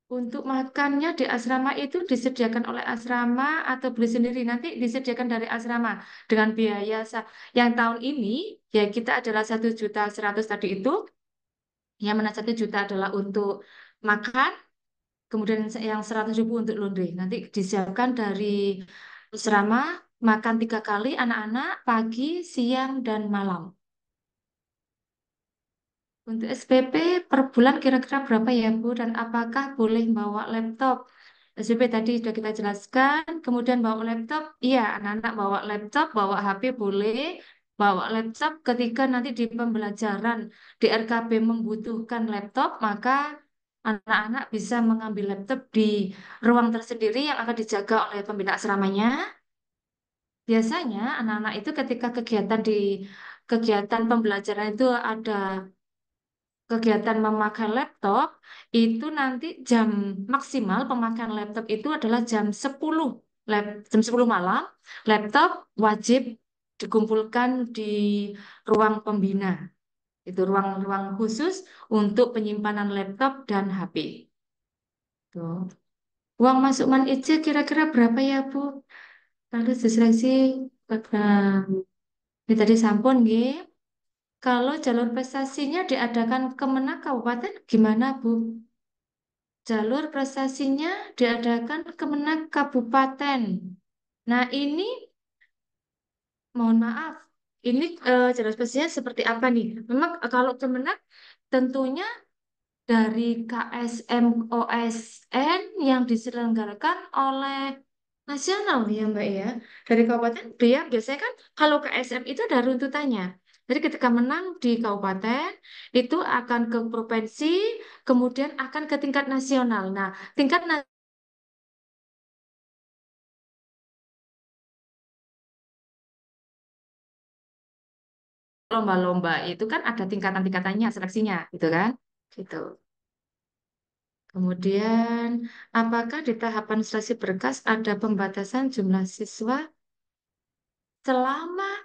Untuk makannya di asrama itu disediakan oleh asrama atau beli sendiri? Nanti disediakan dari asrama dengan biaya yang tahun ini ya kita adalah 1.100.000 tadi itu, yang mana 1 juta adalah untuk makan, kemudian yang 100.000 untuk laundry. Nanti disiapkan dari asrama, makan 3 kali anak-anak pagi, siang, dan malam. Untuk SPP per bulan kira-kira berapa ya Bu? Dan apakah boleh bawa laptop? SPP tadi sudah kita jelaskan. Kemudian bawa laptop, iya anak-anak bawa laptop, bawa HP boleh. Bawa laptop ketika nanti di pembelajaran di RKB membutuhkan laptop, maka anak-anak bisa mengambil laptop di ruang tersendiri yang akan dijaga oleh pembina asramanya. Biasanya anak-anak itu ketika kegiatan pembelajaran itu ada kegiatan memakai laptop, itu nanti jam maksimal pemakaian laptop itu adalah jam 10 malam. Laptop wajib dikumpulkan di ruang pembina. Itu ruang-ruang khusus untuk penyimpanan laptop dan HP. Tuh. Uang masuk Man IC kira-kira berapa ya, Bu? Lalu seleksi ini tadi sampun nggih. Kalau jalur prestasinya diadakan Kemenak Kabupaten gimana, Bu? Jalur prestasinya diadakan Kemenak Kabupaten. Nah, ini mohon maaf, ini jalur prestasinya seperti apa nih? Memang kalau Kemenak tentunya dari KSM OSN yang diselenggarakan oleh nasional ya Mbak ya. Dari kabupaten dia biasanya kan kalau KSM itu ada runtutannya. Jadi ketika menang di kabupaten itu akan ke provinsi, kemudian akan ke tingkat nasional. Nah, tingkat lomba-lomba itu kan ada tingkatan-tingkatannya seleksinya gitu kan. Gitu. Kemudian, apakah di tahapan seleksi berkas ada pembatasan jumlah siswa selama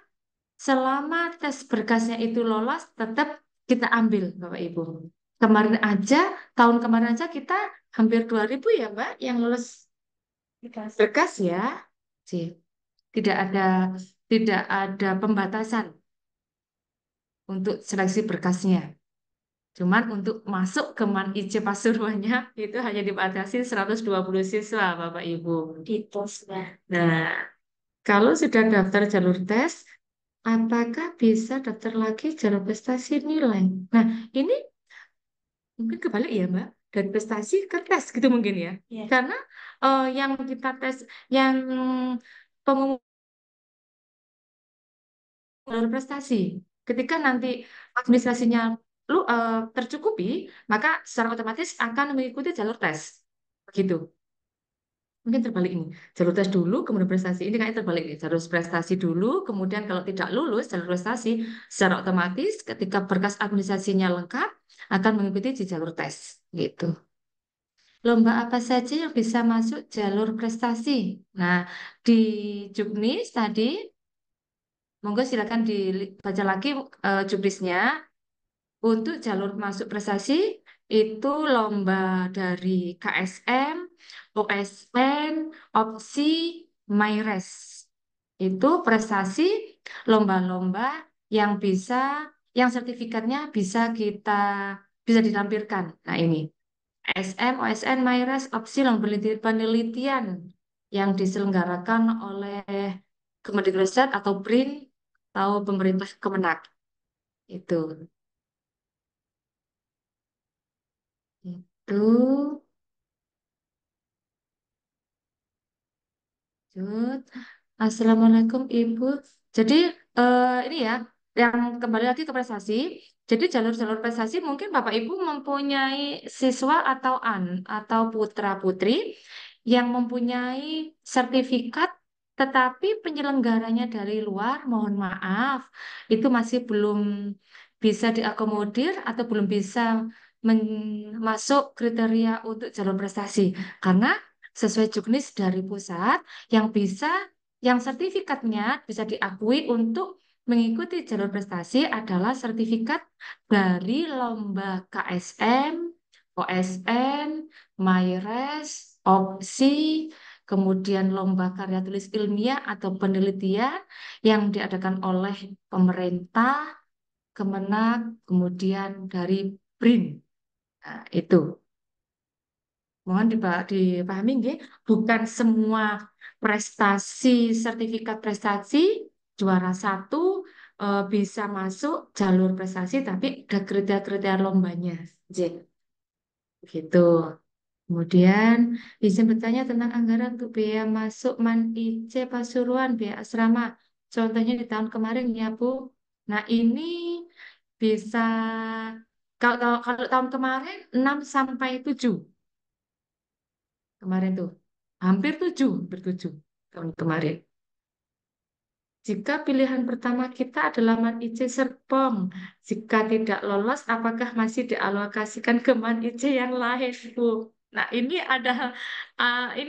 selama tes berkasnya itu lolos, tetap kita ambil, Bapak Ibu. Kemarin aja, tahun kemarin aja kita hampir 2.000 ya, Mbak, yang lolos berkas ya. Sih, tidak ada tidak ada pembatasan untuk seleksi berkasnya. Cuman untuk masuk ke Man IC Pasuruannya itu hanya dibatasi 120 siswa, Bapak Ibu. Gitu, Mbak. Nah, kalau sudah daftar jalur tes, apakah bisa daftar lagi jalur prestasi nilai? Nah, ini mungkin kebalik ya, Mbak. Dari prestasi ke tes gitu mungkin ya. Iya. Karena yang kita tes, yang pengumuman jalur prestasi, ketika nanti administrasinya tercukupi, maka secara otomatis akan mengikuti jalur tes. Begitu. Mungkin terbalik ini. Jalur tes dulu, kemudian prestasi. Ini kayaknya terbalik nih. Jalur prestasi dulu, kemudian kalau tidak lulus jalur prestasi, secara otomatis ketika berkas administrasinya lengkap, akan mengikuti di jalur tes. Gitu. Lomba apa saja yang bisa masuk jalur prestasi? Nah, di Juknis tadi, monggo silakan dibaca lagi Juknisnya. Untuk jalur masuk prestasi, itu lomba dari KSM, OSN, OPSI, MyRes. Itu prestasi lomba-lomba yang yang sertifikatnya bisa ditampilkan. Nah ini, SM, OSN, MyRes, OPSI, lomba penelitian yang diselenggarakan oleh Kemendikbud atau BRIN atau pemerintah Kemenak. Itu. Itu. Lanjut. Assalamualaikum Ibu. Jadi ini ya, yang kembali lagi ke prestasi. Jadi jalur-jalur prestasi mungkin Bapak Ibu mempunyai siswa atau putra-putri yang mempunyai sertifikat, tetapi penyelenggaranya dari luar, mohon maaf, itu masih belum bisa diakomodir atau belum bisa masuk kriteria untuk jalur prestasi. Karena sesuai juknis dari pusat yang yang sertifikatnya bisa diakui untuk mengikuti jalur prestasi adalah sertifikat dari lomba KSM, OSN, MyRes, opsi, kemudian lomba karya tulis ilmiah atau penelitian yang diadakan oleh pemerintah, Kemenak, kemudian dari BRIN. Nah, itu. Mohon dipahami, nggih, bukan semua prestasi, sertifikat prestasi, juara satu bisa masuk jalur prestasi, tapi ada kriteria-kriteria lombanya. Nggih, begitu. Kemudian izin bertanya tentang anggaran untuk biaya masuk MAN IC Pasuruan, biaya asrama. Contohnya di tahun kemarin ya, Bu. Nah, ini bisa kalau tahun kemarin 6 sampai 7 kemarin tuh. Hampir 7 tahun kemarin. Jika pilihan pertama kita adalah MAN IC Serpong, jika tidak lolos, apakah masih dialokasikan ke MAN IC yang lain, Bu? Nah, ini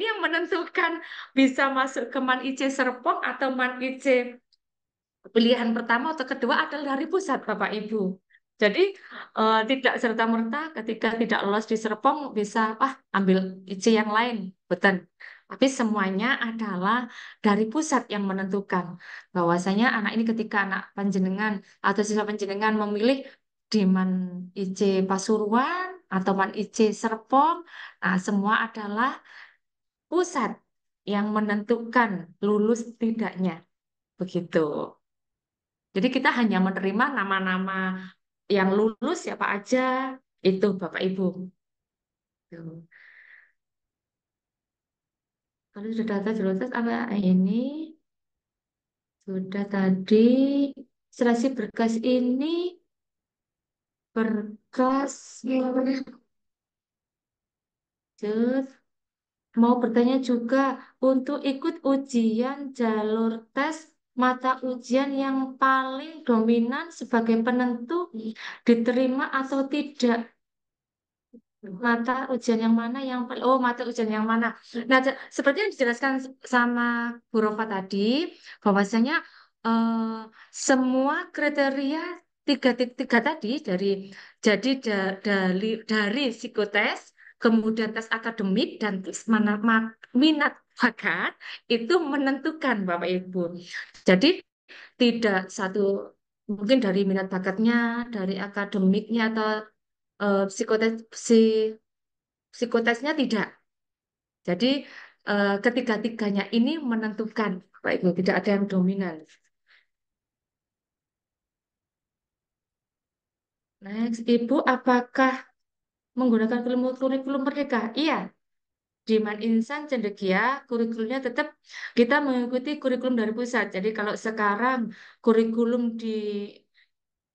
yang menentukan bisa masuk ke MAN IC Serpong atau MAN IC pilihan pertama atau kedua adalah dari pusat, Bapak Ibu. Jadi tidak serta-merta ketika tidak lolos di Serpong bisa ambil IC yang lain, betul. Tapi semuanya adalah dari pusat yang menentukan bahwasanya anak ini ketika anak panjenengan atau siswa panjenengan memilih di MAN IC Pasuruan atau MAN IC Serpong, nah semua adalah pusat yang menentukan lulus tidaknya, begitu. Jadi kita hanya menerima nama-nama yang lulus siapa aja, itu Bapak Ibu. Tuh. Kalau sudah data jelas apa ini? Sudah tadi seleksi berkas ini berkas lanjut. Mau bertanya juga untuk ikut ujian jalur tes mata ujian yang paling dominan sebagai penentu diterima atau tidak. Mata ujian yang mana mata ujian yang mana. Nah, seperti yang dijelaskan sama Bu Rofa tadi, bahwasanya eh, semua kriteria tiga tadi dari psikotes, kemudian tes akademik dan tes minat bakat itu menentukan Bapak Ibu. Jadi tidak satu mungkin dari minat bakatnya, dari akademiknya atau psikotes psikotesnya tidak. Jadi ketiga-tiganya ini menentukan, Bapak Ibu, tidak ada yang dominan. Next, Ibu, apakah menggunakan kurikulum Merdeka? Iya, di Man Insan Cendekia kurikulumnya tetap kita mengikuti kurikulum dari pusat. Jadi kalau sekarang kurikulum di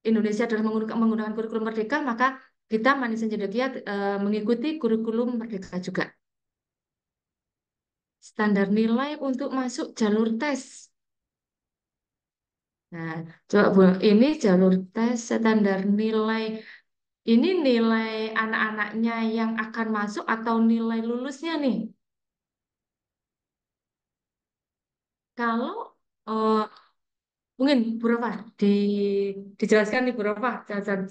Indonesia adalah menggunakan kurikulum Merdeka, maka kita Man Insan Cendekia mengikuti kurikulum Merdeka juga. Standar nilai untuk masuk jalur tes. Nah, coba Bu, ini jalur tes standar nilai. Ini nilai anak-anaknya yang akan masuk atau nilai lulusnya nih. Kalau eh, mungkin Bu Rofa dijelaskan nih Bu Rofa,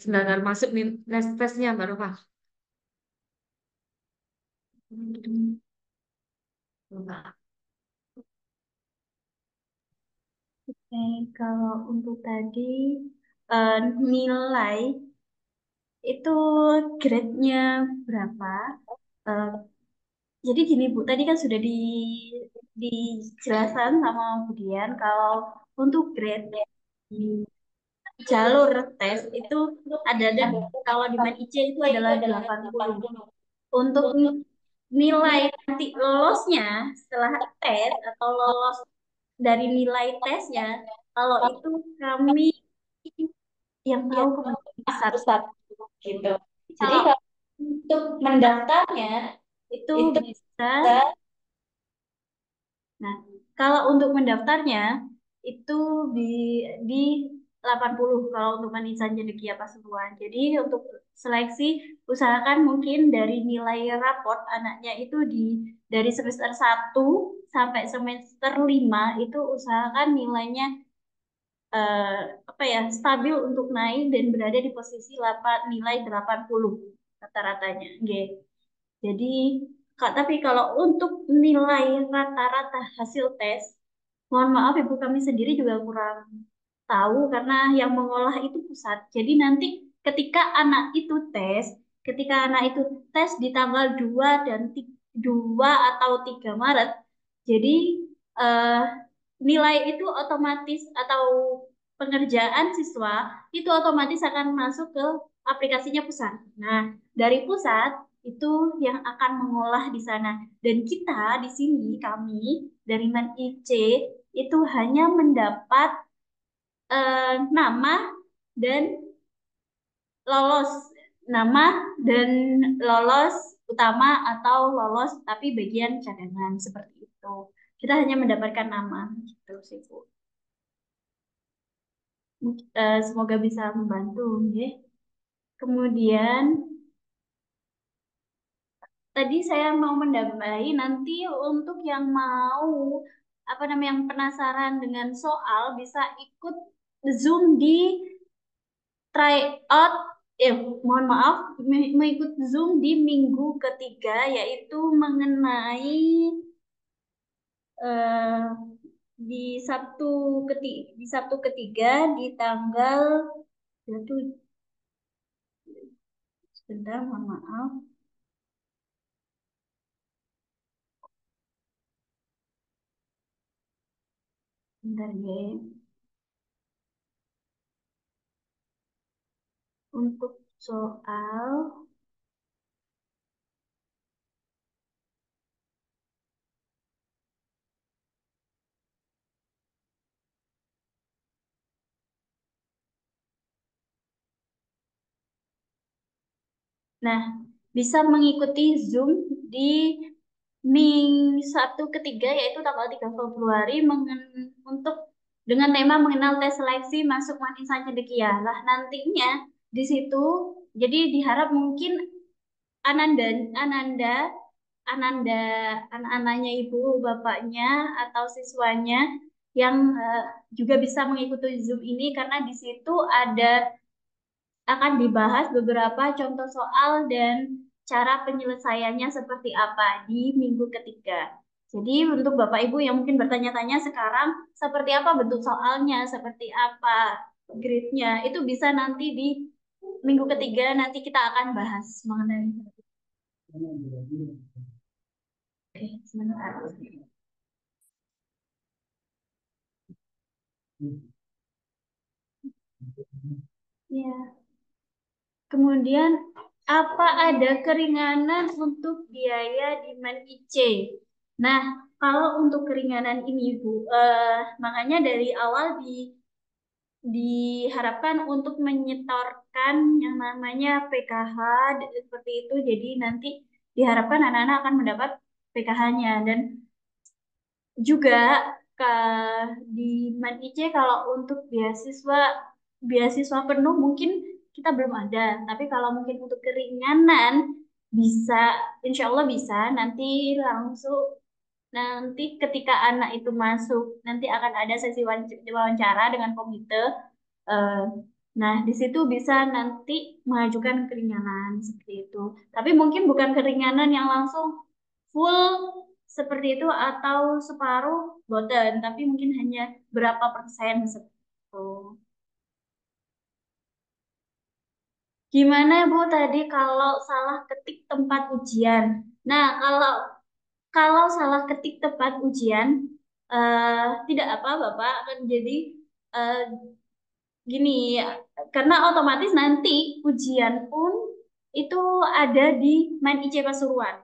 standar masuk nih tesnya Mbak Rofa. Oke, kalau untuk tadi nilai itu grade-nya berapa? Eh, jadi gini Bu, tadi kan sudah dijelaskan sama Budian kalau untuk grade di jalur tes itu ada dan kalau di Man IC itu adalah 80. Untuk nilai nanti lolosnya setelah tes atau lolos dari nilai tesnya, kalau itu kami yang tahu kemungkinan besar Gitu. Jadi kalau kalau untuk mendaftarnya itu itu bisa. bisa Nah, kalau untuk mendaftarnya itu di 80 kalau untuk Manisan Cendekia Pasuruan. Jadi untuk seleksi usahakan mungkin dari nilai raport anaknya itu dari semester 1 sampai semester 5 itu usahakan nilainya eh, apa ya stabil untuk naik dan berada di posisi nilai 80. rata-ratanya. Nggih. Jadi, tapi kalau untuk nilai rata-rata hasil tes, mohon maaf Ibu kami sendiri juga kurang tahu karena yang mengolah itu pusat. Jadi nanti ketika anak itu tes, ketika anak itu tes di tanggal 2 dan 2 atau 3 Maret, jadi eh, nilai itu otomatis atau pengerjaan siswa itu otomatis akan masuk ke aplikasinya pusat. Nah, dari pusat itu yang akan mengolah di sana. Dan kita di sini, kami dari Man IC itu hanya mendapat nama dan lolos. Nama dan lolos utama atau lolos tapi bagian cadangan seperti itu. Kita hanya mendapatkan nama gitu sih, Bu. Semoga bisa membantu, ya. Kemudian tadi saya mau menambahi nanti untuk yang mau apa namanya yang penasaran dengan soal bisa ikut Zoom di tryout mohon maaf mengikut Zoom di minggu ketiga yaitu mengenai eh, di Sabtu ketiga di tanggal itu sebentar mohon maaf sebentar ya untuk soal. Nah, bisa mengikuti Zoom di Sabtu ketiga yaitu tanggal 3 Februari untuk dengan tema mengenal tes seleksi masuk Manisah Cendekia. Lah nantinya di situ jadi diharap mungkin Ananda Ananda Ananda anak-anaknya ibu bapaknya atau siswanya yang juga bisa mengikuti Zoom ini karena di situ akan dibahas beberapa contoh soal dan cara penyelesaiannya seperti apa di minggu ketiga. Jadi untuk Bapak Ibu yang mungkin bertanya-tanya sekarang seperti apa bentuk soalnya, seperti apa grade-nya, itu bisa nanti di minggu ketiga nanti kita akan bahas mengenai. Oke, sebentar. Ya. Kemudian apa ada keringanan untuk biaya di Man IC? Nah, kalau untuk keringanan ini Bu, makanya dari awal diharapkan untuk menyetorkan yang namanya PKH seperti itu. Jadi nanti diharapkan anak-anak akan mendapat PKH-nya dan juga ke, di Man IC kalau untuk beasiswa penuh mungkin kita belum ada. Tapi kalau mungkin untuk keringanan bisa, insya Allah bisa. Nanti ketika anak itu masuk, nanti akan ada sesi wawancara dengan komite. Eh, nah, di situ bisa nanti mengajukan keringanan seperti itu. Tapi mungkin bukan keringanan yang langsung full seperti itu atau separuh boten, tapi mungkin hanya berapa persen seperti itu. Gimana Bu tadi kalau salah ketik tempat ujian? Nah, kalau salah ketik tempat ujian, tidak apa Bapak akan jadi eh, gini, karena otomatis nanti ujian pun itu ada di Main IC Pasuruan.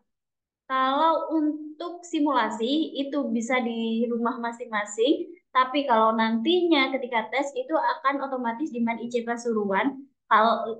Kalau untuk simulasi itu bisa di rumah masing-masing, tapi kalau nantinya ketika tes itu akan otomatis di Man IC Pasuruan. Kalau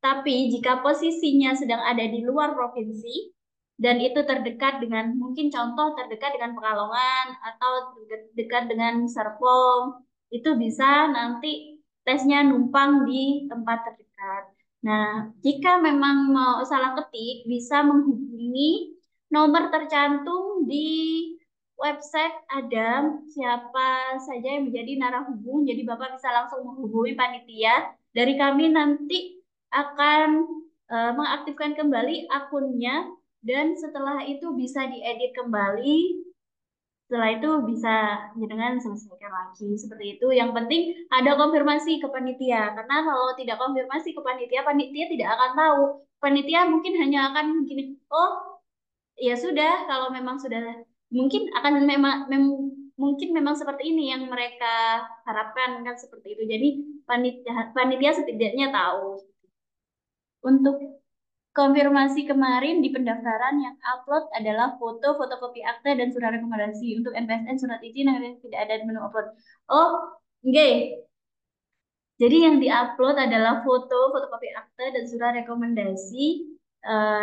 tapi jika posisinya sedang ada di luar provinsi dan itu terdekat dengan mungkin contoh terdekat dengan Pekalongan atau terdekat dengan Serpong, itu bisa nanti tesnya numpang di tempat terdekat. Nah, jika memang mau salah ketik, bisa menghubungi nomor tercantum di website Adam, siapa saja yang menjadi narahubung. Jadi Bapak bisa langsung menghubungi panitia. Dari kami nanti akan mengaktifkan kembali akunnya dan setelah itu bisa diedit kembali. Setelah itu bisa dengan selesaikan lagi seperti itu. Yang penting ada konfirmasi ke panitia karena kalau tidak konfirmasi ke panitia, panitia tidak akan tahu. Panitia mungkin hanya akan gini, oh ya sudah kalau memang sudah mungkin akan mungkin memang seperti ini yang mereka harapkan kan seperti itu. Jadi panitia setidaknya tahu. Untuk konfirmasi kemarin di pendaftaran yang upload adalah foto, fotokopi akta, dan surat rekomendasi. Untuk NPSN, surat izin yang tidak ada di menu upload. Oh, oke. Jadi yang diupload adalah foto, fotokopi akta, dan surat rekomendasi.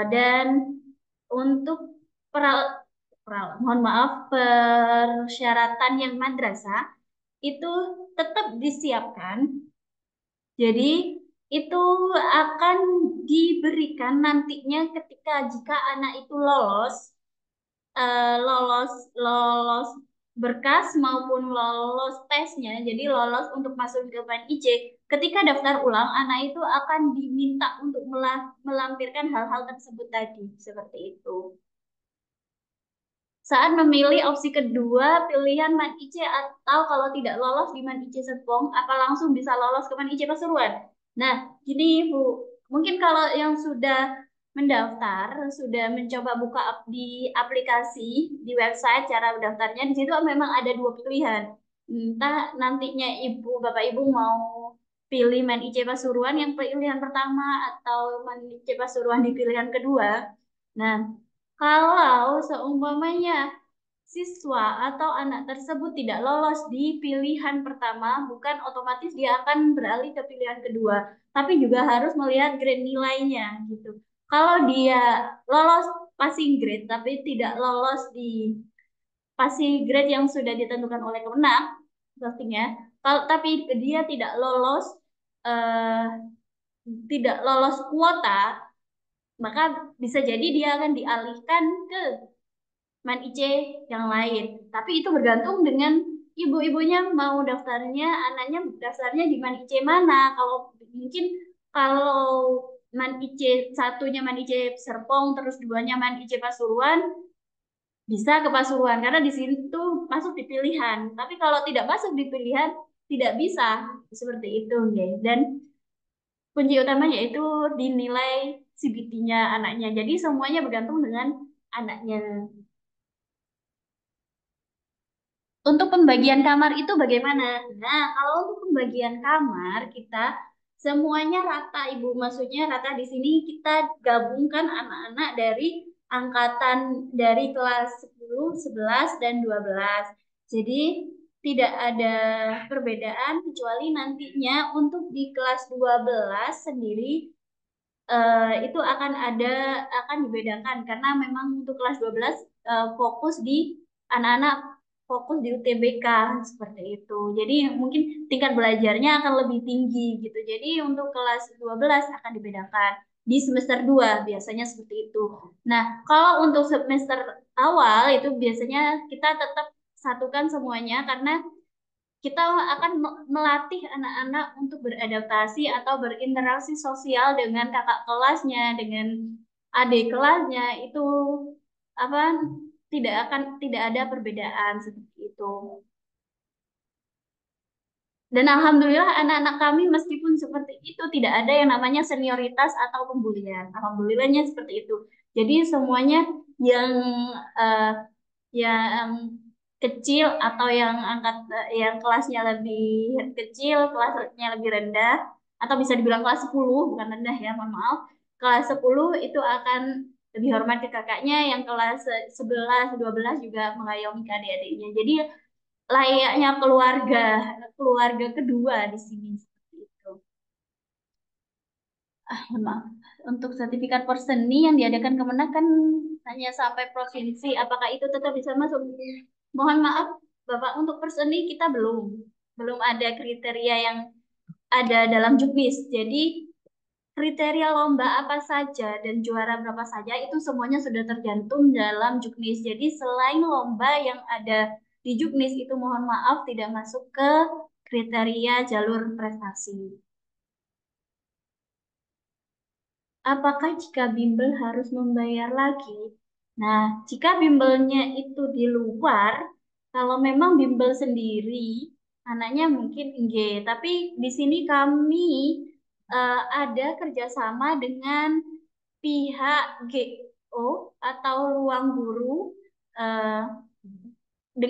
Dan untuk mohon maaf, persyaratan yang madrasah itu tetap disiapkan. Jadi itu akan diberikan nantinya ketika jika anak itu lolos, lolos berkas maupun lolos tesnya, jadi lolos untuk masuk ke PNIC. Ketika daftar ulang, anak itu akan diminta untuk melampirkan hal-hal tersebut tadi, seperti itu. Saat memilih opsi kedua, pilihan Man IC atau kalau tidak lolos di Man IC Serpong, apa langsung bisa lolos ke Man IC Pasuruan? Nah, gini Bu, mungkin kalau yang sudah mendaftar, sudah mencoba buka di aplikasi, di website cara mendaftarnya, di situ memang ada dua pilihan. Entah nantinya Bapak Ibu mau pilih Man IC Pasuruan yang pilihan pertama atau Man IC Pasuruan di pilihan kedua. Nah, kalau seumpamanya siswa atau anak tersebut tidak lolos di pilihan pertama, bukan otomatis dia akan beralih ke pilihan kedua, tapi juga harus melihat grade nilainya gitu. Kalau dia lolos passing grade tapi tidak lolos di passing grade yang sudah ditentukan oleh Kemenak, pastinya, kalau tapi dia eh, tidak lolos kuota, maka bisa jadi dia akan dialihkan ke Man IC yang lain. Tapi itu bergantung dengan ibu-ibunya mau daftarnya, anaknya daftarnya di Man IC mana. Kalau Man IC satunya Man IC Serpong, terus duanya Man IC Pasuruan, bisa ke Pasuruan karena di situ masuk di pilihan. Tapi kalau tidak masuk di pilihan, tidak bisa seperti itu, ya. Dan kunci utamanya itu dinilai CBT-nya anaknya. Jadi semuanya bergantung dengan anaknya. Untuk pembagian kamar itu bagaimana? Nah, kalau untuk pembagian kamar kita semuanya rata, Ibu. Maksudnya rata di sini kita gabungkan anak-anak dari angkatan dari kelas 10, 11, dan 12. Jadi tidak ada perbedaan kecuali nantinya untuk di kelas 12 sendiri itu akan dibedakan karena memang untuk kelas 12 fokus di anak-anak fokus di UTBK seperti itu. Jadi mungkin tingkat belajarnya akan lebih tinggi gitu. Jadi untuk kelas 12 akan dibedakan di semester 2 biasanya seperti itu. Nah, kalau untuk semester awal itu biasanya kita tetap satukan semuanya karena kita akan melatih anak-anak untuk beradaptasi atau berinteraksi sosial dengan kakak kelasnya, dengan adik kelasnya itu apa tidak ada perbedaan seperti itu. Dan alhamdulillah anak-anak kami meskipun seperti itu tidak ada yang namanya senioritas atau pembulian. Alhamdulillahnya seperti itu. Jadi semuanya yang eh, yang kecil atau yang kelasnya lebih kecil, kelasnya lebih rendah atau bisa dibilang kelas 10 bukan rendah ya, mohon maaf. Kelas 10 itu akan lebih hormat ke kakaknya, yang kelas 11, 12 juga mengayomi ke adik-adiknya. Jadi layaknya keluarga keluarga kedua di sini seperti itu. Mohon maaf. Untuk sertifikat perseni yang diadakan Kemenak kan hanya sampai provinsi. Apakah itu tetap bisa masuk? Mohon maaf, Bapak, untuk perseni kita belum ada kriteria yang ada dalam Juknis. Jadi kriteria lomba apa saja dan juara berapa saja itu semuanya sudah tergantung dalam Juknis. Jadi selain lomba yang ada di Juknis itu mohon maaf tidak masuk ke kriteria jalur prestasi. apakah jika bimbel harus membayar lagi? Nah, jika bimbelnya itu di luar, kalau memang bimbel sendiri, anaknya mungkin enggak. Tapi di sini kami ada kerjasama dengan pihak GO atau ruang guru eh,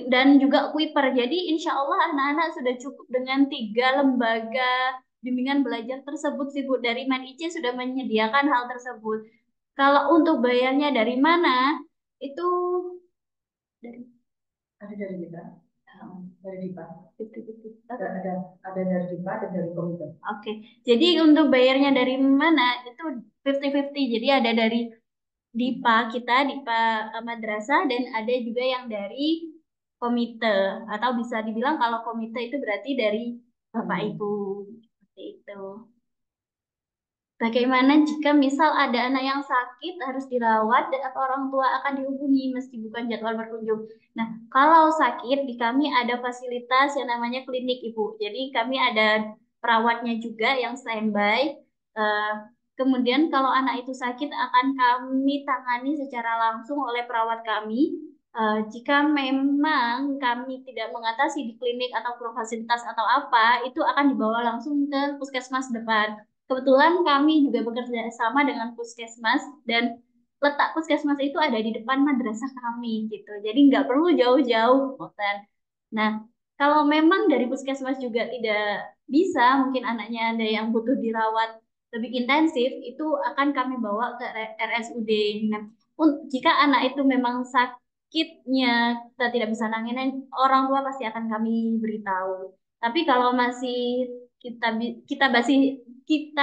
dan juga Kuiper. Jadi insya Allah anak-anak sudah cukup dengan 3 lembaga bimbingan belajar tersebut sih Bu. Dari MAN-IC sudah menyediakan hal tersebut. Kalau untuk bayarnya dari mana? Itu dari Ada dari kita, dari DIPA. Betul-betul. Ada dari DIPA dan dari komite. Oke, jadi untuk bayarnya dari mana? Itu 50-50. Jadi ada dari DIPA kita, DIPA madrasah, dan ada juga yang dari komite. Atau bisa dibilang kalau komite itu berarti dari Bapak Ibu. Seperti itu. Bagaimana jika misal ada anak yang sakit harus dirawat dan atau orang tua akan dihubungi meski bukan jadwal berkunjung. Nah, kalau sakit di kami ada fasilitas yang namanya klinik Ibu. Jadi kami ada perawatnya juga yang standby. Eh, Kemudian kalau anak itu sakit akan kami tangani secara langsung oleh perawat kami. Jika memang kami tidak mengatasi di klinik atau fasilitas atau apa, itu akan dibawa langsung ke puskesmas depan. Kebetulan kami juga bekerja sama dengan puskesmas dan letak puskesmas itu ada di depan madrasah kami gitu. Jadi nggak perlu jauh-jauh, Moten. Nah, kalau memang dari puskesmas juga tidak bisa, mungkin anaknya ada yang butuh dirawat lebih intensif, itu akan kami bawa ke RSUD. Nah, jika anak itu memang sakitnya kita tidak bisa nanganin, orang tua pasti akan kami beritahu. Tapi kalau masih kita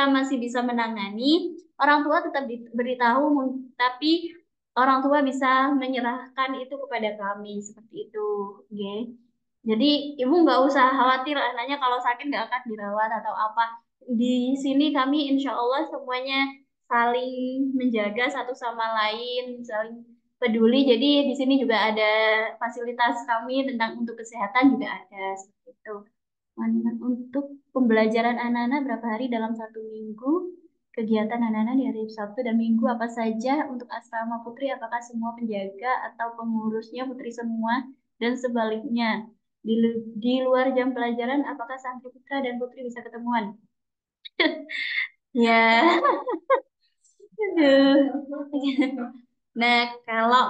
masih bisa menangani, orang tua tetap diberitahu, tapi orang tua bisa menyerahkan itu kepada kami seperti itu, oke. Jadi ibu nggak usah khawatir anaknya kalau sakit nggak akan dirawat atau apa. Di sini kami insya Allah semuanya saling menjaga satu sama lain, saling peduli. Jadi di sini juga ada fasilitas kami tentang untuk kesehatan juga ada seperti itu. Untuk pembelajaran anak-anak berapa hari dalam 1 minggu? Kegiatan anak-anak di hari Sabtu dan Minggu apa saja? Untuk asrama putri, apakah semua penjaga atau pengurusnya putri semua? Dan sebaliknya, di luar jam pelajaran, apakah santri putra dan putri bisa ketemuan? Ya, aduh. Nah, kalau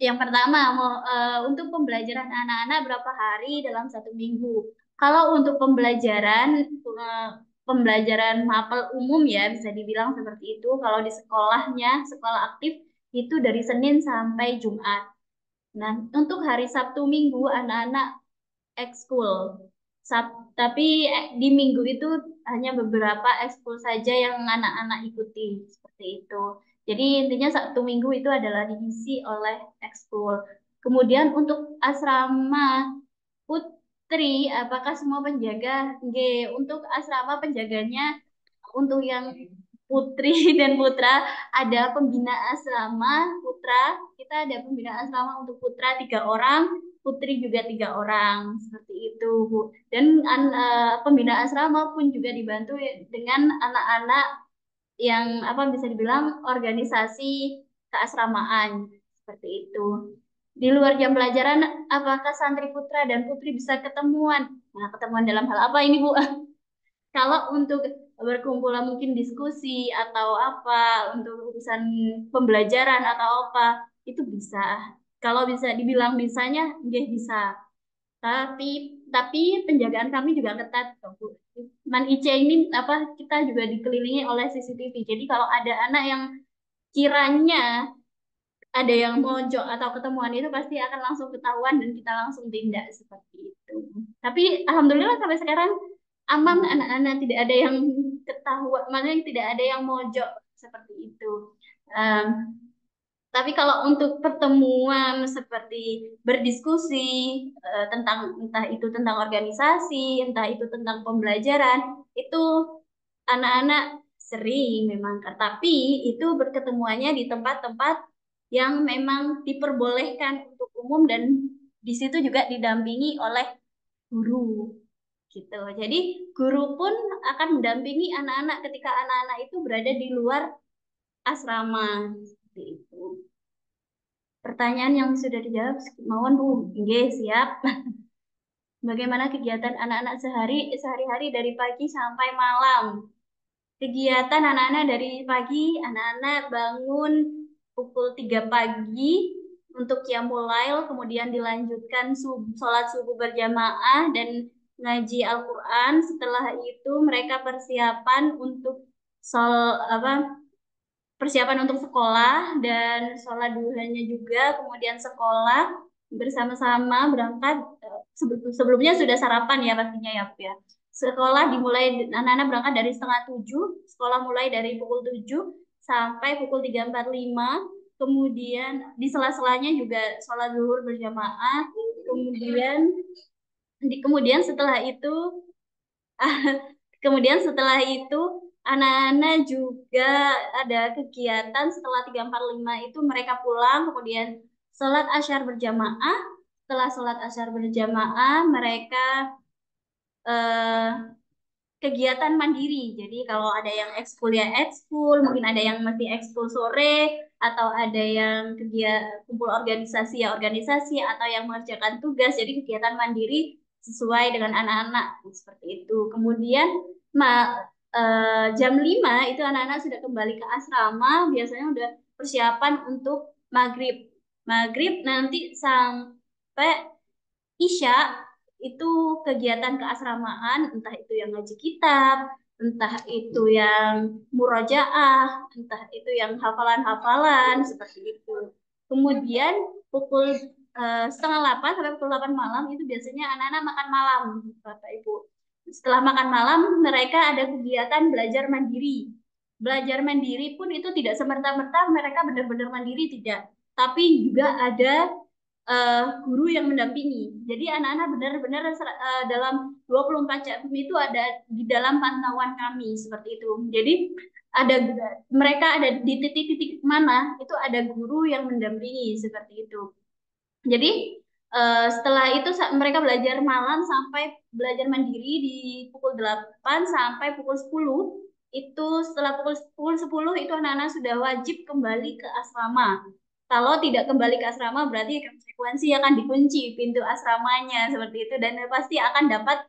yang pertama, untuk pembelajaran anak-anak berapa hari dalam 1 minggu? Kalau untuk pembelajaran mapel umum ya bisa dibilang seperti itu. Kalau di sekolahnya, sekolah aktif itu dari Senin sampai Jumat. Nah, untuk hari Sabtu Minggu anak-anak ekskul. Tapi di minggu itu hanya beberapa ekskul saja yang anak-anak ikuti seperti itu. Jadi intinya Sabtu Minggu itu adalah diisi oleh ekskul. Kemudian untuk asrama putri, apakah semua penjaga? G. Untuk asrama penjaganya, untuk yang putri dan putra ada pembina asrama putra. Kita ada pembina asrama untuk putra 3 orang, putri juga 3 orang seperti itu Bu. Dan pembina asrama pun juga dibantu dengan anak-anak yang apa bisa dibilang organisasi keasramaan seperti itu. Di luar jam pelajaran, apakah santri putra dan putri bisa ketemuan? Nah, ketemuan dalam hal apa ini Bu? Kalau untuk berkumpul mungkin diskusi atau apa untuk urusan pembelajaran atau apa itu bisa. Kalau bisa dibilang bisanya, dia bisa. Tapi penjagaan kami juga ketat. Man IC ini apa kita juga dikelilingi oleh CCTV. Jadi kalau ada anak yang kiranya ada yang mojok atau ketemuan itu pasti akan langsung ketahuan dan kita langsung tindak seperti itu. Tapi alhamdulillah sampai sekarang aman, anak-anak tidak ada yang ketahuan, maksudnya tidak ada yang mojok seperti itu. Um, tapi kalau untuk pertemuan seperti berdiskusi tentang entah itu tentang organisasi, entah itu tentang pembelajaran, itu anak-anak sering memang, tapi itu berketemuannya di tempat-tempat yang memang diperbolehkan untuk umum dan di situ juga didampingi oleh guru gitu. Jadi guru pun akan mendampingi anak-anak ketika anak-anak itu berada di luar asrama. Seperti itu. Pertanyaan yang sudah dijawab, mohon Bu. Oke, siap. Bagaimana kegiatan anak-anak sehari-hari dari pagi sampai malam? Kegiatan anak-anak dari pagi, anak-anak bangun pukul 3 pagi untuk qiyamul lail, kemudian dilanjutkan sholat subuh berjamaah dan ngaji Al-Quran. Setelah itu mereka persiapan untuk sekolah dan sholat duhanya juga, kemudian sekolah bersama-sama berangkat. Sebelumnya sudah sarapan ya pastinya ya, Bu, ya. Sekolah dimulai, anak-anak berangkat dari setengah 7, sekolah mulai dari pukul 7 sampai pukul 3.45, kemudian di sela-selanya juga sholat zuhur berjamaah, kemudian setelah itu kemudian setelah itu anak-anak juga ada kegiatan setelah 3.45 itu mereka pulang, kemudian sholat asyar berjamaah. Setelah sholat asyar berjamaah mereka eh, kegiatan mandiri. Jadi kalau ada yang ekskul ya ekskul, mungkin ada yang masih ekskul sore, atau ada yang kegiatan kumpul organisasi ya organisasi, atau yang mengerjakan tugas. Jadi kegiatan mandiri sesuai dengan anak-anak seperti itu. Kemudian jam 5 itu anak-anak sudah kembali ke asrama, biasanya udah persiapan untuk maghrib. Maghrib nanti sampai Isya itu kegiatan keasramaan, entah itu yang ngaji kitab, entah itu yang murojaah, entah itu yang hafalan-hafalan, seperti itu. Kemudian pukul setengah 8 sampai pukul 8 malam itu biasanya anak-anak makan malam, Bapak Ibu. Setelah makan malam, mereka ada kegiatan belajar mandiri. Belajar mandiri pun itu tidak semerta-merta mereka benar-benar mandiri, tidak. Tapi juga ada guru yang mendampingi. Jadi anak-anak benar-benar dalam 24 jam itu ada di dalam pantauan kami seperti itu. Jadi ada mereka ada di titik-titik mana itu ada guru yang mendampingi seperti itu. Jadi setelah itu mereka belajar malam sampai belajar mandiri di pukul 8 sampai pukul 10. Itu setelah pukul 10 itu anak-anak sudah wajib kembali ke asrama. Kalau tidak kembali ke asrama berarti konsekuensi akan dikunci pintu asramanya seperti itu, dan pasti akan dapat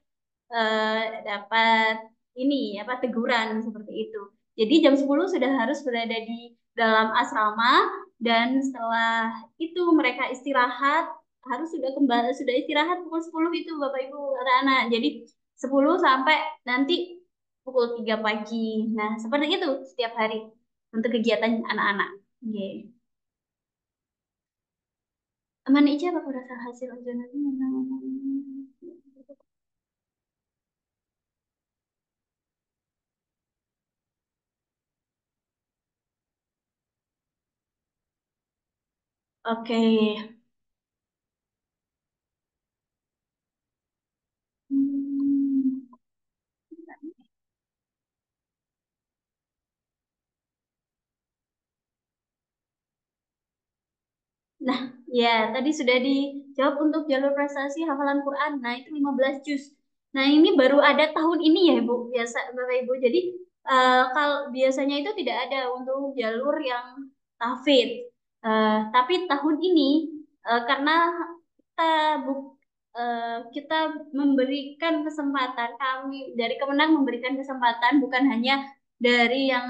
ini apa teguran seperti itu. Jadi jam 10 sudah harus berada di dalam asrama, dan setelah itu mereka istirahat, harus sudah istirahat pukul 10 itu Bapak Ibu anak-anak. Jadi 10 sampai nanti pukul 3 pagi. Nah, seperti itu setiap hari untuk kegiatan anak-anak. Oke. Aman aja apa rasa hasil ujian nanti? Oke. Hmm. Nah, ya tadi sudah dijawab untuk jalur prestasi hafalan Quran. Nah, itu 15 juz. Nah, ini baru ada tahun ini ya, Ibu. Biasa Bapak Ibu. Jadi kalau biasanya itu tidak ada untuk jalur yang tahfidz. Tapi tahun ini karena kita kita memberikan kesempatan, kami dari Kemenang memberikan kesempatan bukan hanya dari yang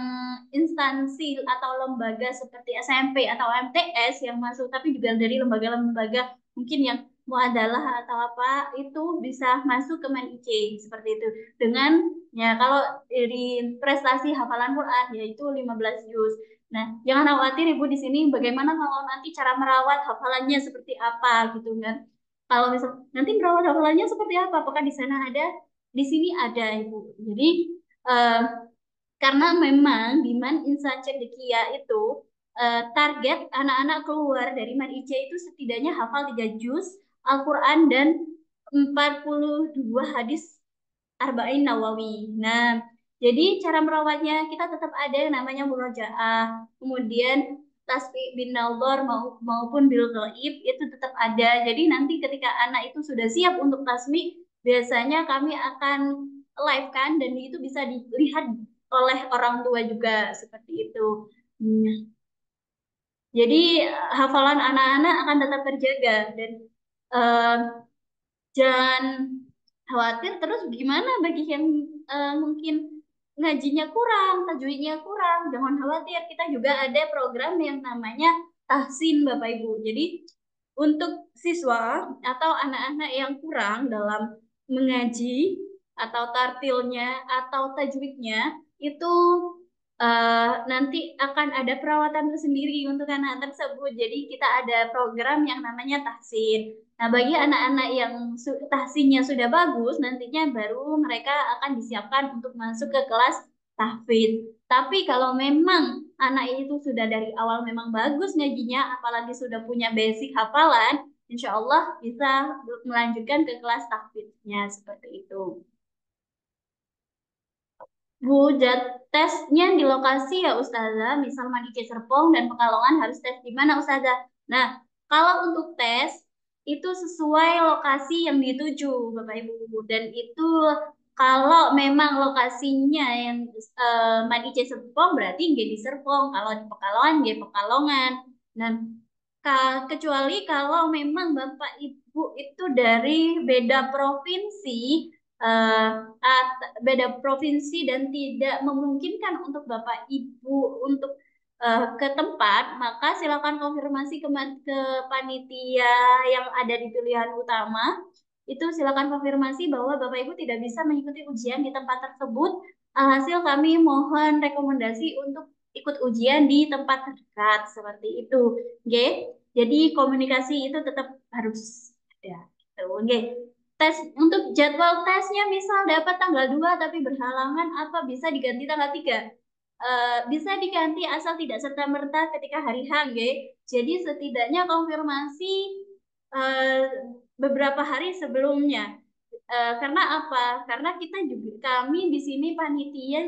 instansi atau lembaga seperti SMP atau MTS yang masuk, tapi juga dari lembaga-lembaga mungkin yang muadalah atau apa itu bisa masuk ke MNIC seperti itu. Dengan ya kalau dari prestasi hafalan Quran yaitu 15 juz. Nah, jangan khawatir Ibu di sini bagaimana kalau nanti cara merawat hafalannya seperti apa gitu kan. Kalau misal nanti merawat hafalannya seperti apa? Apakah di sana ada? Di sini ada Ibu. Jadi eh, karena memang di Man Insan Cendekia itu target anak-anak keluar dari Man IC itu setidaknya hafal 3 juz Al-Quran dan 42 hadis Arba'in Nawawi. Nah, jadi cara merawatnya kita tetap ada yang namanya murojaah, kemudian tasbih bin nazar maupun bil ghaib itu tetap ada. Jadi nanti ketika anak itu sudah siap untuk tasbih, biasanya kami akan live kan, dan itu bisa dilihat oleh orang tua juga seperti itu. Hmm. Jadi hafalan anak-anak akan tetap terjaga dan eh, jangan khawatir terus gimana bagi yang mungkin ngajinya kurang, tajwidnya kurang, jangan khawatir. Kita juga ada program yang namanya tahsin Bapak Ibu. Jadi untuk siswa atau anak-anak yang kurang dalam mengaji atau tartilnya atau tajwidnya itu nanti akan ada perawatan tersendiri untuk anak tersebut. Jadi kita ada program yang namanya tahsin. Nah, bagi anak-anak yang tahsinnya sudah bagus, nantinya baru mereka akan disiapkan untuk masuk ke kelas tahfidz. Tapi kalau memang anak itu sudah dari awal memang bagus ngajinya, apalagi sudah punya basic hafalan, insya Allah bisa melanjutkan ke kelas tahfidznya seperti itu. Bu, tesnya di lokasi ya Ustazah, misal Madike Serpong dan Pekalongan harus tes di mana Ustazah? Nah, kalau untuk tes itu sesuai lokasi yang dituju Bapak Ibu dan itu kalau memang lokasinya yang Madike Serpong berarti nggak di Serpong, kalau di Pekalongan nggak Pekalongan. Dan kecuali kalau memang Bapak Ibu itu dari beda provinsi, eh, beda provinsi dan tidak memungkinkan untuk Bapak Ibu untuk ke tempat, maka silakan konfirmasi ke panitia yang ada di pilihan utama. Itu silakan konfirmasi bahwa Bapak Ibu tidak bisa mengikuti ujian di tempat tersebut. Alhasil kami mohon rekomendasi untuk ikut ujian di tempat terdekat seperti itu. Oke. Jadi komunikasi itu tetap harus ada. Gitu. Oke. Tes untuk jadwal tesnya misal dapat tanggal 2 tapi berhalangan apa bisa diganti tanggal 3? Bisa diganti asal tidak serta-merta ketika hari H, nggih. Jadi setidaknya konfirmasi eh, beberapa hari sebelumnya. Karena apa? Karena kita juga kami di sini panitia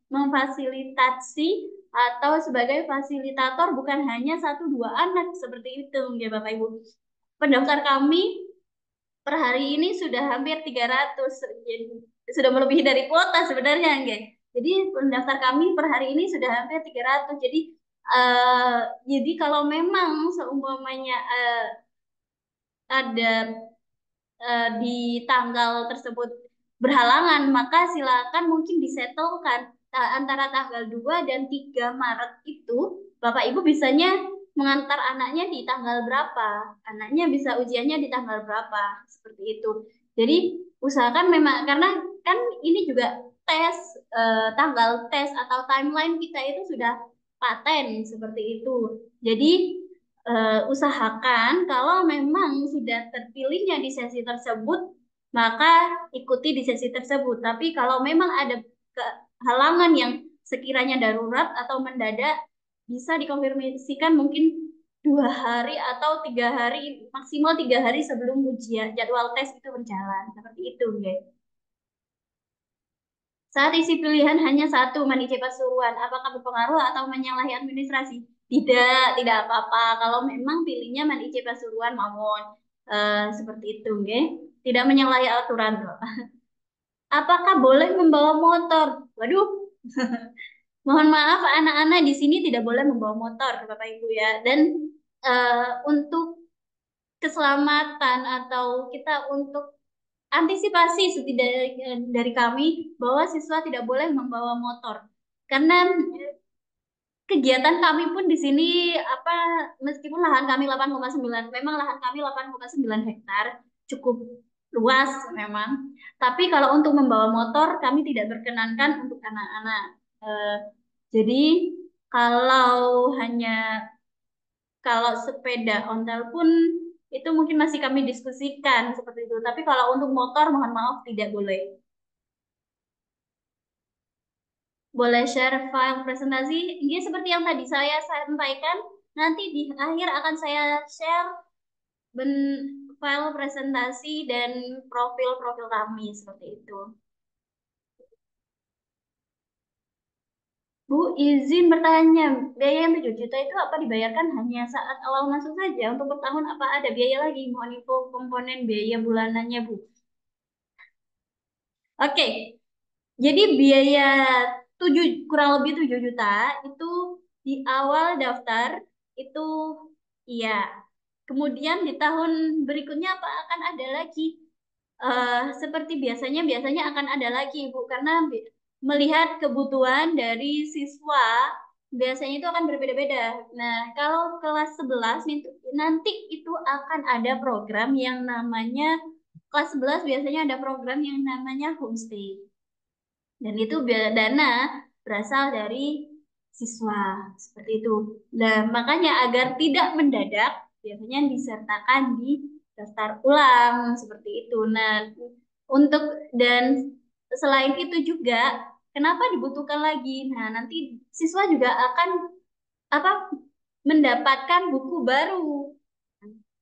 memfasilitasi atau sebagai fasilitator bukan hanya satu dua anak seperti itu, nggih Bapak Ibu. Pendaftar kami per hari ini sudah hampir 300, jadi sudah melebihi dari kuota sebenarnya, nggih. Jadi pendaftar kami per hari ini sudah hampir 300. Jadi kalau memang seumpamanya ada di tanggal tersebut berhalangan, maka silakan mungkin disetelkan antara tanggal 2 dan 3 Maret itu Bapak Ibu bisanya mengantar anaknya di tanggal berapa, anaknya bisa ujiannya di tanggal berapa, seperti itu. Jadi usahakan memang karena kan ini juga tes tanggal tes atau timeline kita itu sudah paten seperti itu. Jadi usahakan kalau memang sudah terpilihnya di sesi tersebut, maka ikuti di sesi tersebut. Tapi kalau memang ada halangan yang sekiranya darurat atau mendadak, bisa dikonfirmasikan mungkin 2 hari atau 3 hari, maksimal 3 hari sebelum ujian jadwal tes itu berjalan. Seperti itu, guys. Saat isi pilihan hanya satu, mandi cepat suruhan. Apakah berpengaruh atau menyalahi administrasi? Tidak apa-apa. Kalau memang pilihnya mandi cepat suruhan, mawon. Seperti itu, nggih. Tidak menyalahi aturan, loh. Apakah boleh membawa motor? Waduh, mohon maaf, anak-anak di sini tidak boleh membawa motor, Bapak Ibu ya. Dan untuk keselamatan atau kita untuk antisipasi setidaknya dari kami bahwa siswa tidak boleh membawa motor karena kegiatan kami pun di sini apa meskipun lahan kami 8,9 memang lahan kami 8,9 hektar cukup luas memang, tapi kalau untuk membawa motor kami tidak berkenankan untuk anak-anak. Eh, jadi kalau hanya kalau sepeda ontel pun itu mungkin masih kami diskusikan seperti itu. Tapi kalau untuk motor, mohon maaf tidak boleh. Boleh share file presentasi? Ini seperti yang tadi saya sampaikan. Nanti di akhir akan saya share file presentasi dan profil-profil kami seperti itu. Bu, izin bertanya, biaya yang 7 juta itu apa dibayarkan hanya saat awal masuk saja? Untuk per tahun apa ada biaya lagi? Mohon info komponen biaya bulanannya, Bu. Oke, jadi biaya kurang lebih 7 juta itu di awal daftar itu iya. Kemudian di tahun berikutnya apa akan ada lagi? Seperti biasanya akan ada lagi, Bu, karena melihat kebutuhan dari siswa biasanya itu akan berbeda-beda. Nah, kalau kelas 11 nanti itu akan ada program yang namanya kelas 11 biasanya ada program yang namanya homestay. Dan itu dana berasal dari siswa seperti itu. Nah, makanya agar tidak mendadak biasanya disertakan di daftar ulang seperti itu. Nah, untuk dan selain itu juga kenapa dibutuhkan lagi? Nah, nanti siswa juga akan apa mendapatkan buku baru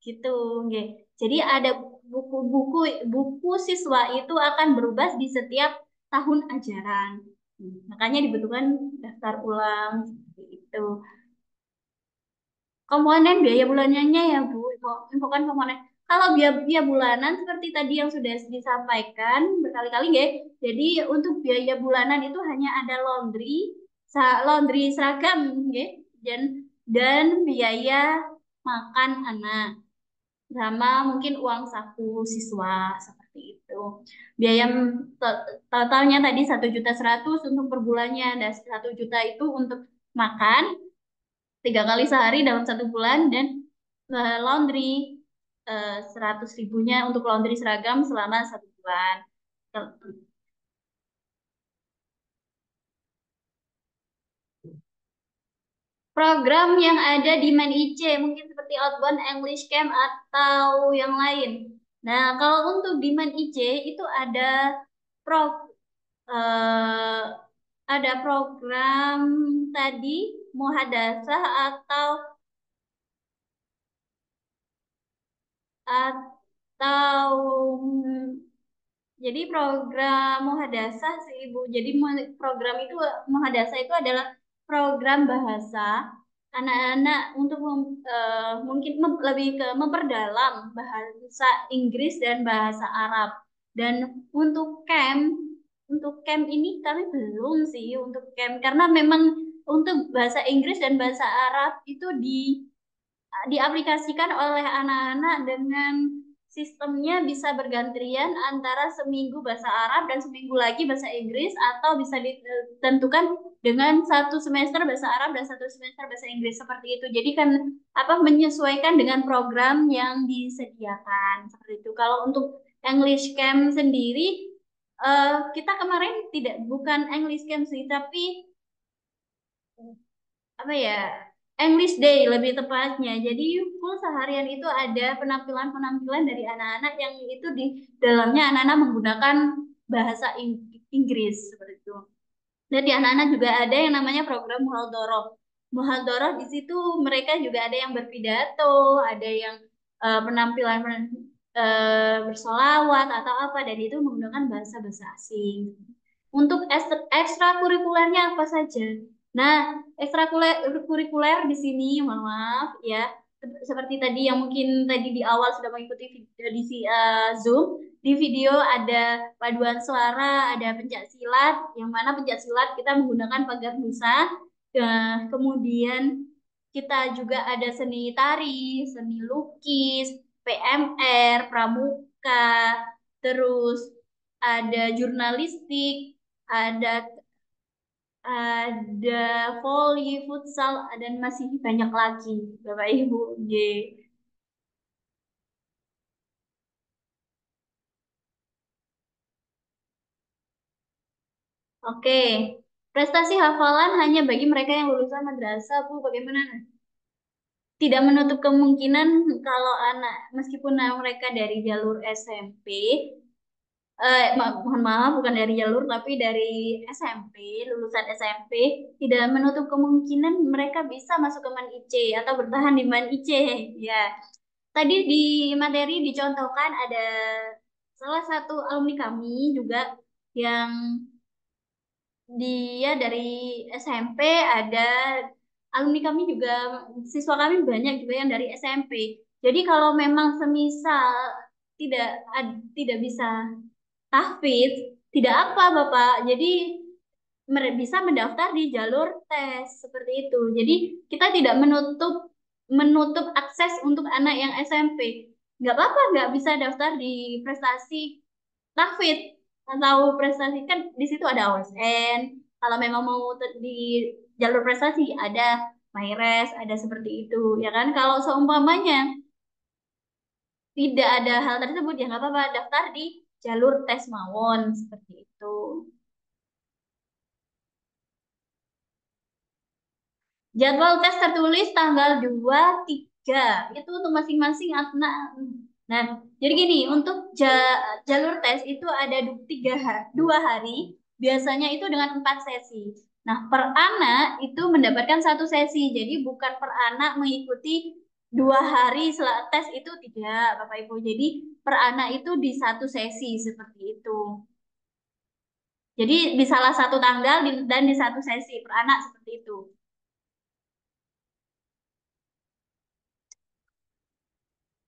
gitu, nggih. Jadi ada buku-buku buku siswa itu akan berubah di setiap tahun ajaran. Makanya dibutuhkan daftar ulang seperti itu. Komponen biaya bulanannya ya Bu, infokan komponen. Kalau biaya bulanan seperti tadi yang sudah disampaikan berkali-kali ya. Jadi untuk biaya bulanan itu hanya ada laundry seragam ya, dan biaya makan anak sama mungkin uang saku siswa seperti itu. Biaya totalnya tadi 1.100.000 untuk per bulannya dan 1 juta itu untuk makan 3 kali sehari dalam 1 bulan dan laundry 100.000-nya untuk laundry seragam selama 1 bulan. Program yang ada di MAN-IC mungkin seperti Outbound English Camp atau yang lain. Nah, kalau untuk di MAN-IC itu pro eh, ada program tadi muhadasah atau jadi program muhadasah sih Ibu. Jadi program itu muhadasah itu adalah program bahasa anak-anak untuk mungkin lebih ke memperdalam bahasa Inggris dan bahasa Arab. Dan untuk camp ini kami belum sih untuk camp karena memang untuk bahasa Inggris dan bahasa Arab itu diaplikasikan oleh anak-anak dengan sistemnya bisa bergantian antara seminggu bahasa Arab dan seminggu lagi bahasa Inggris atau bisa ditentukan dengan 1 semester bahasa Arab dan 1 semester bahasa Inggris seperti itu. Jadi kan menyesuaikan dengan program yang disediakan seperti itu. Kalau untuk English Camp sendiri kita kemarin bukan English Camp sih, tapi apa ya English Day lebih tepatnya. Jadi full seharian itu ada penampilan-penampilan dari anak-anak yang itu di dalamnya anak-anak menggunakan bahasa Inggris seperti itu. Dan di anak-anak juga ada yang namanya program Muhaldoroh. Muhaldoroh di situ mereka juga ada yang berpidato, ada yang penampilan bersolawat atau apa, dan itu menggunakan bahasa-bahasa asing. Untuk ekstrakurikulernya apa saja? Nah, ekstrakurikuler di sini, mohon maaf ya, seperti tadi yang mungkin tadi di awal sudah mengikuti video di Zoom, di video ada paduan suara, ada pencak silat, yang mana pencak silat kita menggunakan pagar nusa. Kemudian kita juga ada seni tari, seni lukis, PMR, pramuka, terus ada jurnalistik, ada ada volley, futsal, dan masih banyak lagi, Bapak Ibu. Oke, prestasi hafalan hanya bagi mereka yang lulusan madrasah, Bu. Bagaimana? Tidak menutup kemungkinan kalau anak, meskipun mereka dari jalur SMP, mohon maaf, bukan dari jalur, tapi dari SMP, lulusan SMP, tidak menutup kemungkinan mereka bisa masuk ke MAN IC atau bertahan di MAN IC. Ya, tadi di materi dicontohkan ada salah satu alumni kami juga yang dia dari SMP, ada alumni kami juga, siswa kami banyak juga yang dari SMP. Jadi kalau memang semisal tidak bisa tahfidz, tidak apa Bapak. Jadi bisa mendaftar di jalur tes seperti itu. Jadi kita tidak menutup menutup akses untuk anak yang SMP. Nggak apa-apa, nggak bisa daftar di prestasi tahfidz atau prestasi, kan di situ ada OSN. Kalau memang mau di jalur prestasi ada MyRes, ada seperti itu, ya kan? Kalau seumpamanya tidak ada hal tersebut ya nggak apa-apa, daftar di jalur tes mawon seperti itu. Jadwal tes tertulis tanggal 2, 3. Itu untuk masing-masing anak. Nah, jadi gini, untuk jalur tes itu ada 2 hari, biasanya itu dengan 4 sesi. Nah, per anak itu mendapatkan 1 sesi. Jadi bukan per anak mengikuti 2 hari setelah tes itu, tidak, Bapak Ibu. Jadi per anak itu di 1 sesi seperti itu. Jadi di salah satu tanggal dan di 1 sesi per anak seperti itu.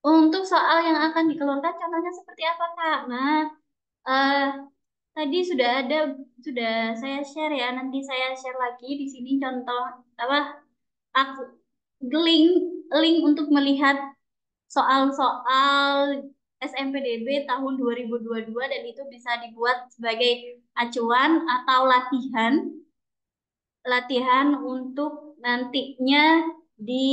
Untuk soal yang akan dikeluarkan contohnya seperti apa, Kak? Nah, eh, tadi sudah saya share ya. Nanti saya share lagi di sini contoh apa? Aku link link untuk melihat soal-soal SMPDB tahun 2022, dan itu bisa dibuat sebagai acuan atau latihan latihan untuk nantinya di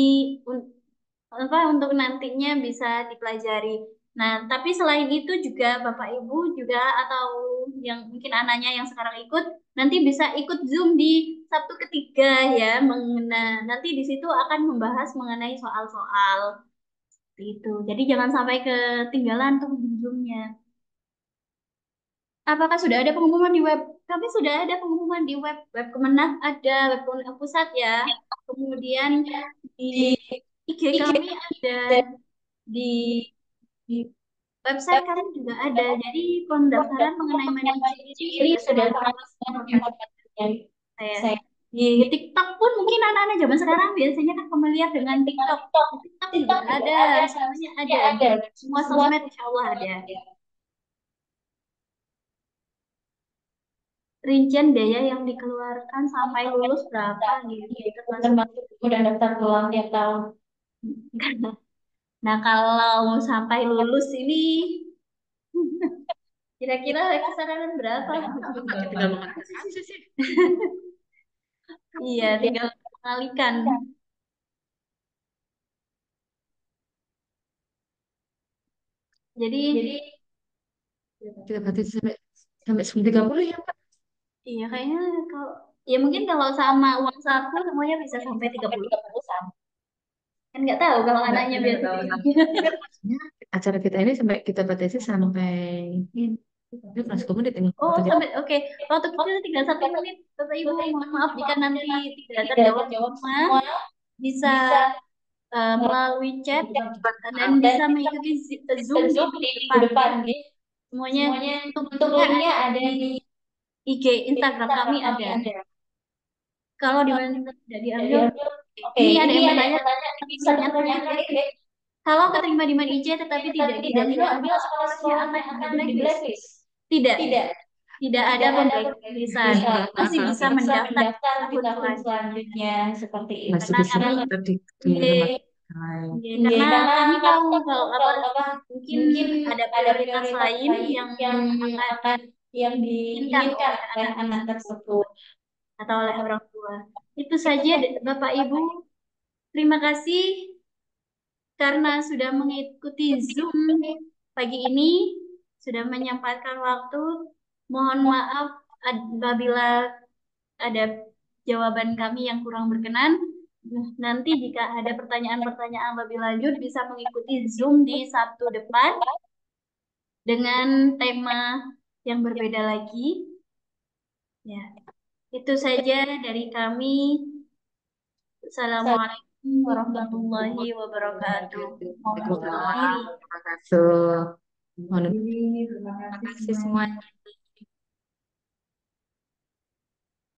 untuk nantinya bisa dipelajari. Nah, tapi selain itu juga Bapak Ibu juga atau yang mungkin anaknya yang sekarang ikut nanti bisa ikut Zoom di Sabtu ketiga ya, nanti di situ akan membahas mengenai soal-soal seperti itu. Jadi jangan sampai ketinggalan tuh di Zoom-nya. Apakah sudah ada pengumuman di web? Kami sudah ada pengumuman di web Kemenak, ada web Kemenak Pusat ya. Kemudian di IG kami ada, di di website kami juga ada. Jadi pendaftaran mengenai manajemen ini sudah sama informasinya saya. Di TikTok pun mungkin anak-anak zaman sekarang biasanya kan familiar dengan TikTok. Di TikTok juga ada, semuanya ada. Semua sosmed insya Allah ada. Rincian biaya yang dikeluarkan sampai lulus berapa gitu, termasuk udah daftar ulang tiap tahun. Nah, kalau sampai lulus ini kira-kira kisaran berapa? Tinggal mengatur aja sih. Iya, tinggal mengalihkan. Jadi Kita berarti sampai sampai 10.30 ya, Pak. iya kayaknya kalau ya mungkin kalau sama uang saku semuanya bisa sampai 30. Kan nggak tahu kalau anaknya biasa. Maksudnya acara kita ini sampai kita batasi sampai ini kelas kamu di tengah Oh, waktu sampai oke. Waktu kita tinggal 1 menit, Bapak Ibu. Mohon maaf jika nanti tidak terjawab semua. Bisa melalui chat dan bisa mengikuti Zoom di minggu depan. Semuanya untuk linknya ada di IG Instagram kami ada. Kalau di mana tidak diambil, ini ada yang bertanya pertanyaan terakhir. Kalau keterima di IC tetapi tidak diambil, apakah sekolahnya akan di blacklist? Tidak. Tidak ada pemblacklistan. Masih bisa mendaftar di tahun selanjutnya seperti itu. masih Karena bisa kami di Iya, lain. karena kami tahu kalau mungkin ada prioritas lain yang akan diinginkan oleh anak tersebut atau oleh orang tua. Itu saja Bapak Ibu. Terima kasih karena sudah mengikuti Zoom pagi ini, sudah menyempatkan waktu. Mohon maaf apabila ada jawaban kami yang kurang berkenan. Nanti jika ada pertanyaan-pertanyaan lebih lanjut bisa mengikuti Zoom di Sabtu depan dengan tema yang berbeda lagi. Ya, itu saja dari kami. Assalamualaikum warahmatullahi wabarakatuh. Mohon diri. Terima kasih. Terima Terima kasih kasih semuanya. semuanya.